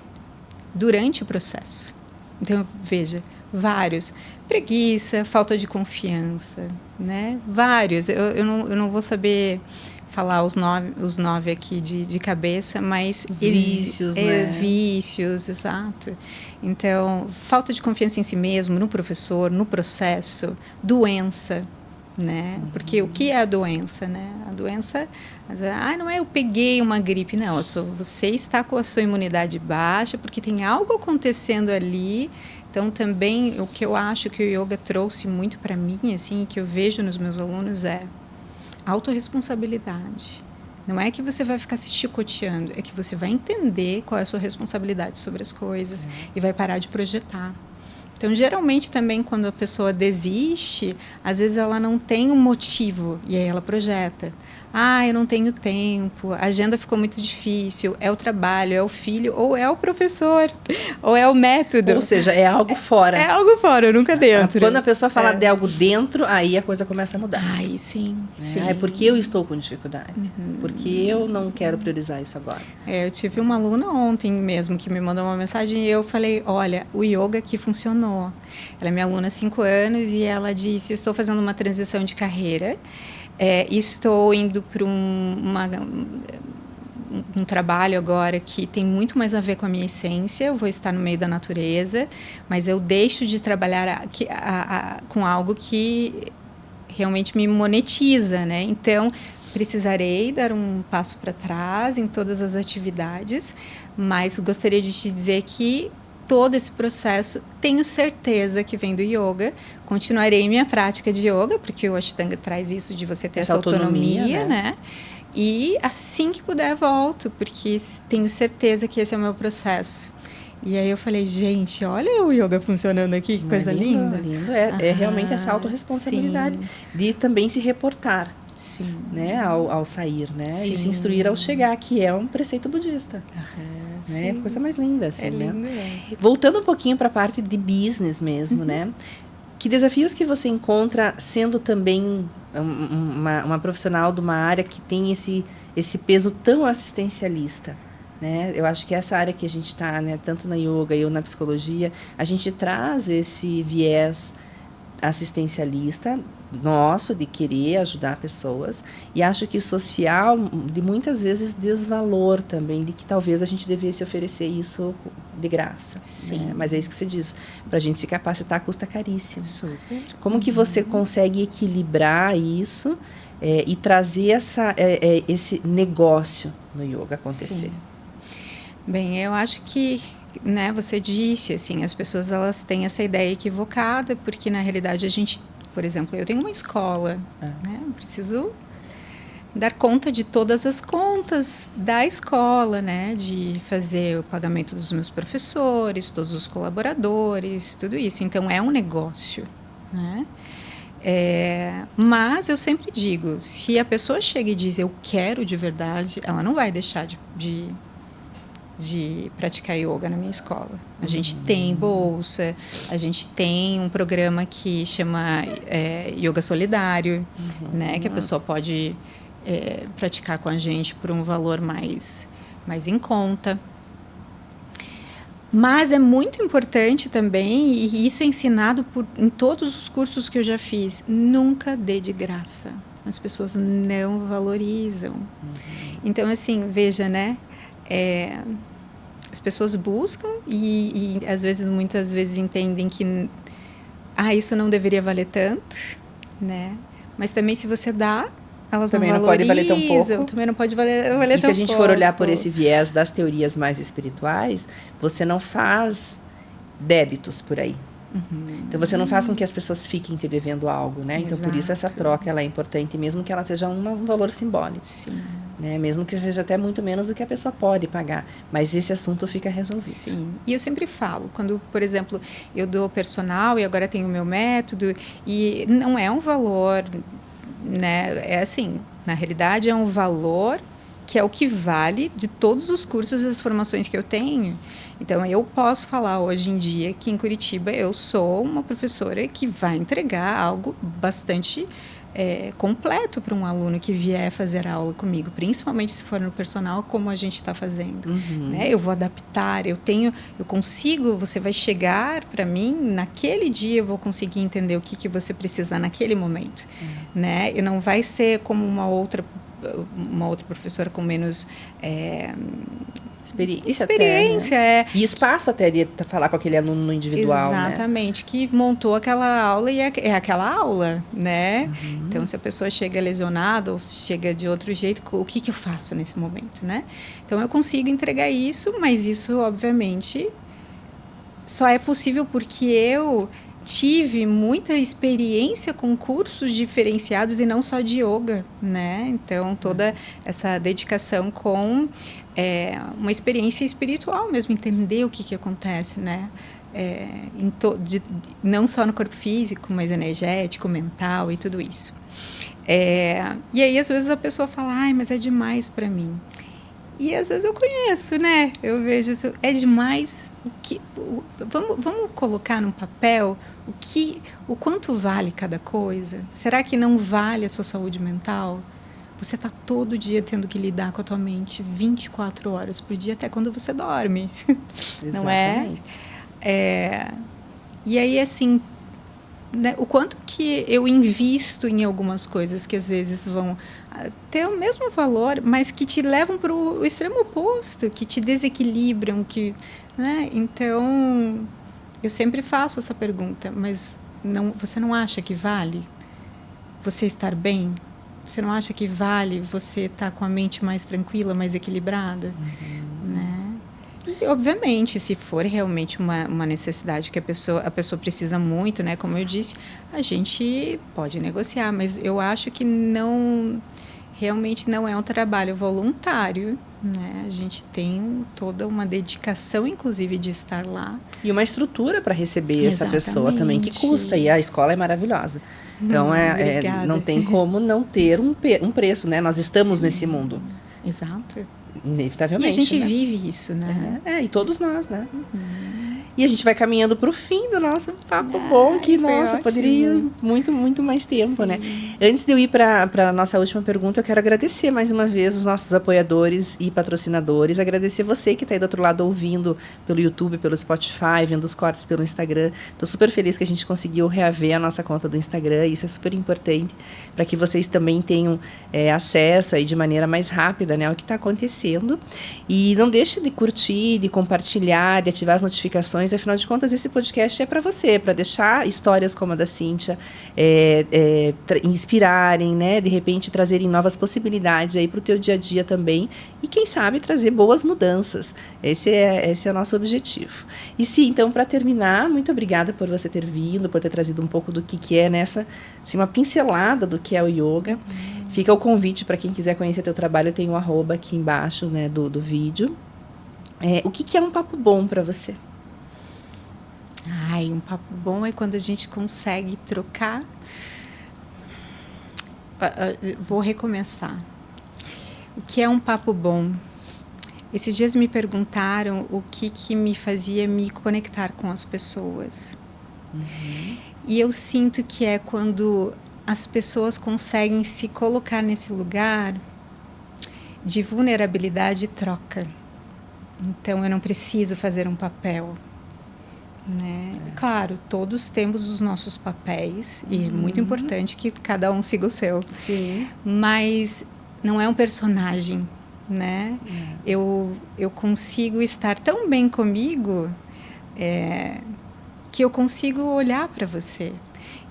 durante o processo. Então, veja, vários. Preguiça, falta de confiança, né? Vários. Eu não vou saber falar os nove aqui de cabeça, mas... Vícios, né? Vícios, exato. Então, falta de confiança em si mesmo, no professor, no processo, doença, né? Porque o que é a doença, né? A doença, não é eu peguei uma gripe, não. Você está com a sua imunidade baixa porque tem algo acontecendo ali. Então, também, o que eu acho que o yoga trouxe muito para mim, assim, que eu vejo nos meus alunos é autorresponsabilidade. Não é que você vai ficar se chicoteando, é que você vai entender qual é a sua responsabilidade sobre as coisas e vai parar de projetar. Então, geralmente, também, quando a pessoa desiste, às vezes ela não tem um motivo, e aí ela projeta. Eu não tenho tempo, a agenda ficou muito difícil, é o trabalho, é o filho, ou é o professor, ou é o método. Ou seja, é algo fora. É algo fora, nunca dentro. Quando a pessoa fala de algo dentro, aí a coisa começa a mudar. Sim. É porque eu estou com dificuldade. Porque eu não quero priorizar isso agora. Eu tive uma aluna ontem mesmo que me mandou uma mensagem e eu falei, olha, o yoga aqui funcionou. Ela é minha aluna há 5 anos e ela disse, eu estou fazendo uma transição de carreira, estou indo para um trabalho agora que tem muito mais a ver com a minha essência, eu vou estar no meio da natureza, mas eu deixo de trabalhar com algo que realmente me monetiza, né? Então, precisarei dar um passo para trás em todas as atividades, mas gostaria de te dizer que todo esse processo, tenho certeza que vem do yoga. Continuarei minha prática de yoga, porque o Ashtanga traz isso de você ter essa autonomia, né? E assim que puder, volto, porque tenho certeza que esse é o meu processo. E aí eu falei, gente, olha o yoga funcionando aqui, que coisa linda. Lindo. É realmente essa autorresponsabilidade de também se reportar. Sim. Né, ao sair, né? Sim. E se instruir ao chegar, que é um preceito budista. Né? É coisa mais linda, assim, né? Lindo. Voltando um pouquinho para a parte de business mesmo, né? Que desafios que você encontra sendo também uma profissional de uma área que tem esse peso tão assistencialista? Né? Eu acho que essa área que a gente está, né, tanto na yoga e ou na psicologia, a gente traz esse viés assistencialista nosso, de querer ajudar pessoas, e acho que social, de muitas vezes desvalor também, de que talvez a gente devesse oferecer isso de graça. Sim. Né? Mas é isso que você diz, para a gente se capacitar custa caríssimo. Super. Como que você consegue equilibrar isso e trazer esse negócio no yoga acontecer? Sim. Bem, eu acho que, né, você disse, assim, as pessoas elas têm essa ideia equivocada, porque na realidade a gente, por exemplo, eu tenho uma escola, né, eu preciso dar conta de todas as contas da escola, né, de fazer o pagamento dos meus professores, todos os colaboradores, tudo isso. Então é um negócio, né? Mas eu sempre digo, se a pessoa chega e diz eu quero de verdade, ela não vai deixar de praticar yoga na minha escola. A gente tem bolsa, a gente tem um programa que chama Yoga Solidário, né, que a pessoa pode praticar com a gente por um valor mais em conta. Mas é muito importante também, e isso é ensinado em todos os cursos que eu já fiz, nunca dê de graça. As pessoas não valorizam. Então, assim, veja, né? As pessoas buscam e às vezes, muitas vezes entendem que isso não deveria valer tanto, né? Mas também se você dá, elas também não pode valer tão pouco. Também não pode valer tão pouco. E se a gente for olhar por esse viés das teorias mais espirituais, você não faz débitos por aí. Então você não faz com que as pessoas fiquem te devendo algo, né? Então por isso essa troca ela é importante, mesmo que ela seja um valor simbólico. Sim. Né? Mesmo que seja até muito menos do que a pessoa pode pagar. Mas esse assunto fica resolvido. Sim. E eu sempre falo, quando, por exemplo, eu dou personal e agora tenho o meu método, e não é um valor, né? É assim, na realidade é um valor que é o que vale de todos os cursos e as formações que eu tenho. Então, eu posso falar hoje em dia que em Curitiba eu sou uma professora que vai entregar algo bastante completo para um aluno que vier fazer aula comigo, principalmente se for no personal, como a gente está fazendo. Né? Eu vou adaptar, eu consigo, você vai chegar para mim, naquele dia eu vou conseguir entender o que você precisa naquele momento. Né? E não vai ser como uma outra professora com menos experiência até, né? E espaço até de falar com aquele aluno individual. Exatamente, né? Que montou aquela aula e é aquela aula, né? Então, se a pessoa chega lesionada ou chega de outro jeito, o que eu faço nesse momento, né? Então, eu consigo entregar isso, mas isso, obviamente, só é possível porque eu tive muita experiência com cursos diferenciados e não só de yoga, né? Então, toda essa dedicação com uma experiência espiritual mesmo, entender o que acontece, né? Não só no corpo físico, mas energético, mental e tudo isso. E aí, às vezes, a pessoa fala, mas é demais para mim. E às vezes eu conheço, né? Eu vejo isso, é demais. Vamos colocar num papel o quanto vale cada coisa? Será que não vale a sua saúde mental? Você está todo dia tendo que lidar com a tua mente 24 horas por dia, até quando você dorme. Não é? E aí, assim, né, o quanto que eu invisto em algumas coisas que às vezes vão ter o mesmo valor, mas que te levam para o extremo oposto, que te desequilibram, né? Então, eu sempre faço essa pergunta, mas você não acha que vale você estar bem? Você não acha que vale você estar com a mente mais tranquila, mais equilibrada? Né? E, obviamente, se for realmente uma necessidade que a pessoa precisa muito, né? Como eu disse, a gente pode negociar, mas eu acho que realmente não é um trabalho voluntário, né? A gente tem toda uma dedicação, inclusive, de estar lá. E uma estrutura para receber essa pessoa também, que custa, e a escola é maravilhosa. Então, não tem como não ter um preço, né? Nós estamos nesse mundo. Exato. Inevitavelmente. E a gente vive isso, né? E todos nós, né? E a gente vai caminhando para o fim do nosso papo bom, que, nossa, poderia ir muito, muito mais tempo, né? Antes de eu ir para a nossa última pergunta, eu quero agradecer mais uma vez os nossos apoiadores e patrocinadores, agradecer você que está aí do outro lado ouvindo pelo YouTube, pelo Spotify, vendo os cortes pelo Instagram. Estou super feliz que a gente conseguiu reaver a nossa conta do Instagram, isso é super importante para que vocês também tenham acesso aí de maneira mais rápida, né, ao que está acontecendo. E não deixe de curtir, de compartilhar, de ativar as notificações reflexões. Afinal de contas, esse podcast é para você, para deixar histórias como a da Cíntia inspirarem, né? De repente, trazerem novas possibilidades aí para o teu dia a dia também. E, quem sabe, trazer boas mudanças. Esse é o nosso objetivo. E sim, então, para terminar, muito obrigada por você ter vindo, por ter trazido um pouco do que é nessa, assim, uma pincelada do que é o yoga. Fica o convite para quem quiser conhecer teu trabalho, tem o @ aqui embaixo, né, do vídeo. O que é um papo bom para você? Um papo bom é quando a gente consegue trocar. Vou recomeçar. O que é um papo bom? Esses dias me perguntaram o que me fazia me conectar com as pessoas. E eu sinto que é quando as pessoas conseguem se colocar nesse lugar de vulnerabilidade e troca. Então, eu não preciso fazer um papel, né? Claro, todos temos os nossos papéis e é muito importante que cada um siga o seu. Sim. Mas não é um personagem, né? Eu consigo estar tão bem comigo que eu consigo olhar para você.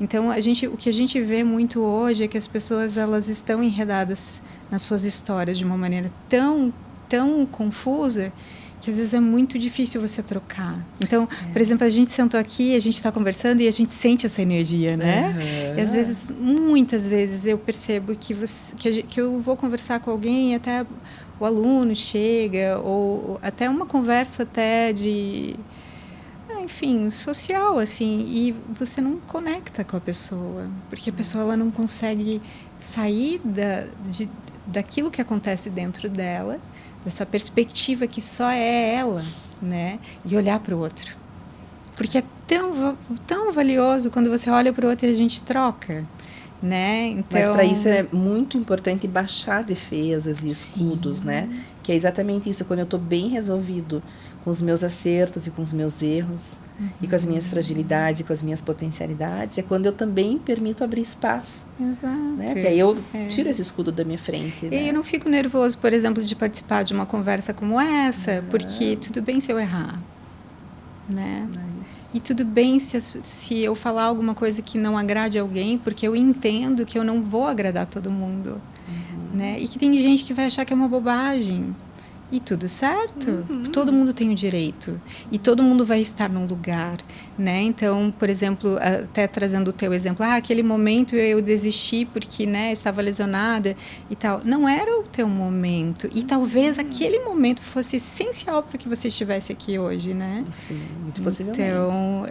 Então, o que a gente vê muito hoje é que as pessoas elas estão enredadas nas suas histórias de uma maneira tão confusa que às vezes é muito difícil você trocar. Então, por exemplo, a gente sentou aqui, a gente está conversando e a gente sente essa energia, né? E às vezes, muitas vezes, eu percebo que eu vou conversar com alguém e até o aluno chega, ou até uma conversa até de... enfim, social, assim, e você não conecta com a pessoa, porque a pessoa ela não consegue sair daquilo que acontece dentro dela, dessa perspectiva que só é ela, né, e olhar para o outro. Porque é tão valioso quando você olha para o outro e a gente troca, né? Então... Mas para isso é muito importante baixar defesas e escudos, né? Que é exatamente isso, quando eu estou bem resolvido com os meus acertos e com os meus erros, e com as minhas fragilidades e com as minhas potencialidades, é quando eu também permito abrir espaço. Exato. Né? Porque aí eu tiro esse escudo da minha frente. E eu não fico nervoso, por exemplo, de participar de uma conversa como essa, porque tudo bem se eu errar. Né? E tudo bem se eu falar alguma coisa que não agrade alguém, porque eu entendo que eu não vou agradar todo mundo. Né? E que tem gente que vai achar que é uma bobagem. E tudo certo, todo mundo tem o direito e todo mundo vai estar num lugar, né? Então, por exemplo, até trazendo o teu exemplo, aquele momento eu desisti porque, né, estava lesionada e tal. Não era o teu momento e talvez aquele momento fosse essencial para que você estivesse aqui hoje, né? Sim, muito possivelmente. Então,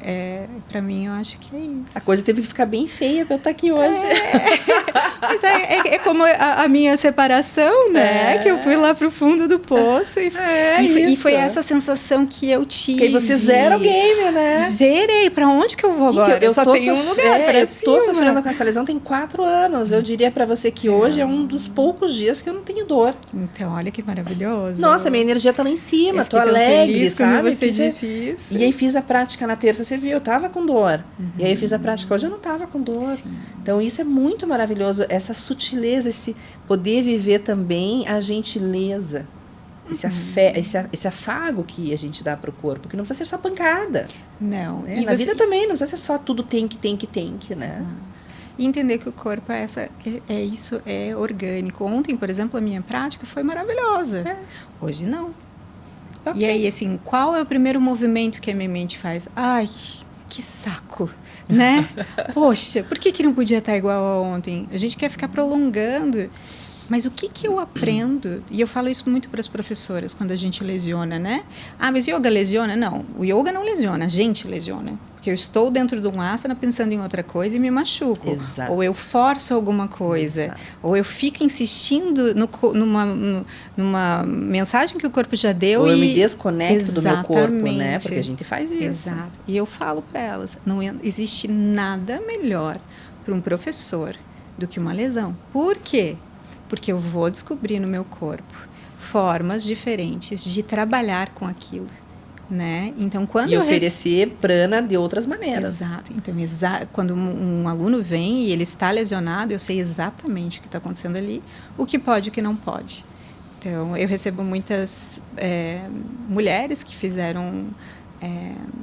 para mim, eu acho que é isso. A coisa teve que ficar bem feia para eu estar aqui hoje. Mas é como a minha separação, né? Que eu fui lá pro fundo do poço. E foi essa sensação que eu tive. Que aí você zera o game, né? Zerei. Pra onde que eu vou agora? Eu só tenho um lugar pra cima. Eu tô sofrendo com essa lesão tem 4 anos. Eu diria pra você que hoje é um dos poucos dias que eu não tenho dor. Então, olha que maravilhoso. Nossa, minha energia tá lá em cima. Tô alegre, sabe? Você disse isso. E aí fiz a prática na terça, você viu, eu tava com dor. E aí eu fiz a prática hoje, eu não tava com dor. Sim. Então, isso é muito maravilhoso. Essa sutileza, esse poder viver também a gentileza. Esse afago que a gente dá pro corpo, que não precisa ser só pancada. Não. E na vida também, não precisa ser só tudo tem que, né? Exato. E entender que o corpo é orgânico. Ontem, por exemplo, a minha prática foi maravilhosa. Hoje não. Okay. E aí, assim, qual é o primeiro movimento que a minha mente faz? Ai, que saco, né? Poxa, por que não podia estar igual a ontem? A gente quer ficar prolongando. Mas o que eu aprendo, e eu falo isso muito para as professoras quando a gente lesiona, né? Mas yoga lesiona? Não, o yoga não lesiona, a gente lesiona. Porque eu estou dentro de um asana pensando em outra coisa e me machuco. Exato. Ou eu forço alguma coisa. Exato. Ou eu fico insistindo numa mensagem que o corpo já deu. Ou eu me desconecto do meu corpo, né? Porque a gente faz isso. Exato. E eu falo para elas, não existe nada melhor para um professor do que uma lesão. Por quê? Porque eu vou descobrir no meu corpo formas diferentes de trabalhar com aquilo, né? Então, quando oferecer prana de outras maneiras. Exato. Então, quando um aluno vem e ele está lesionado, eu sei exatamente o que está acontecendo ali, o que pode e o que não pode. Então, eu recebo muitas mulheres que fizeram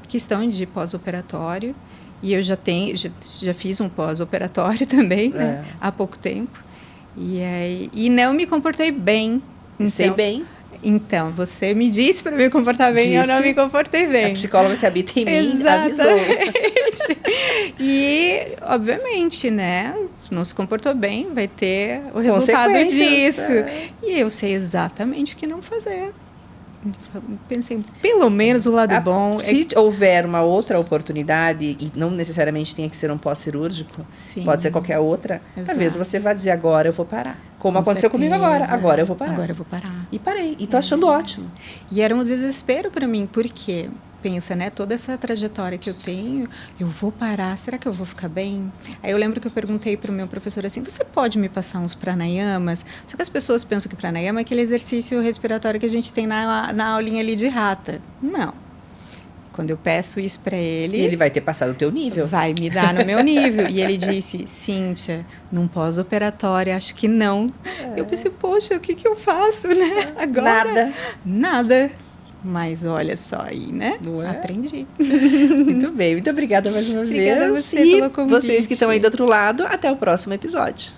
questão de pós-operatório. E eu já fiz um pós-operatório também, né? Há pouco tempo. E não me comportei bem. Então, sei bem. Então, você me disse para me comportar bem, eu não me comportei bem. A psicóloga que habita em mim Exatamente. avisou. E, obviamente, né? Não se comportou bem, vai ter o resultado disso. E eu sei exatamente o que não fazer. Pensei, pelo menos o lado bom... Se houver uma outra oportunidade, e não necessariamente tenha que ser um pós-cirúrgico, pode ser qualquer outra, talvez você vá dizer, agora eu vou parar. Como aconteceu comigo agora eu vou parar. Agora eu vou parar. E parei, e tô achando ótimo. E era um desespero para mim, porque... Pensa, né? Toda essa trajetória que eu tenho, eu vou parar, será que eu vou ficar bem? Aí eu lembro que eu perguntei para o meu professor assim, você pode me passar uns pranayamas? Só que as pessoas pensam que pranayama é aquele exercício respiratório que a gente tem na aulinha ali de rata. Não. Quando eu peço isso para ele... E ele vai ter passado o teu nível. Vai me dar no meu nível. E ele disse, Cíntia, num pós-operatório, acho que não. Eu pensei, poxa, o que eu faço, né? Agora... Nada. Mas olha só aí, né? Aprendi. Muito bem, muito obrigada mais uma vez. Obrigada a você pelo convite. Vocês que estão aí do outro lado, até o próximo episódio.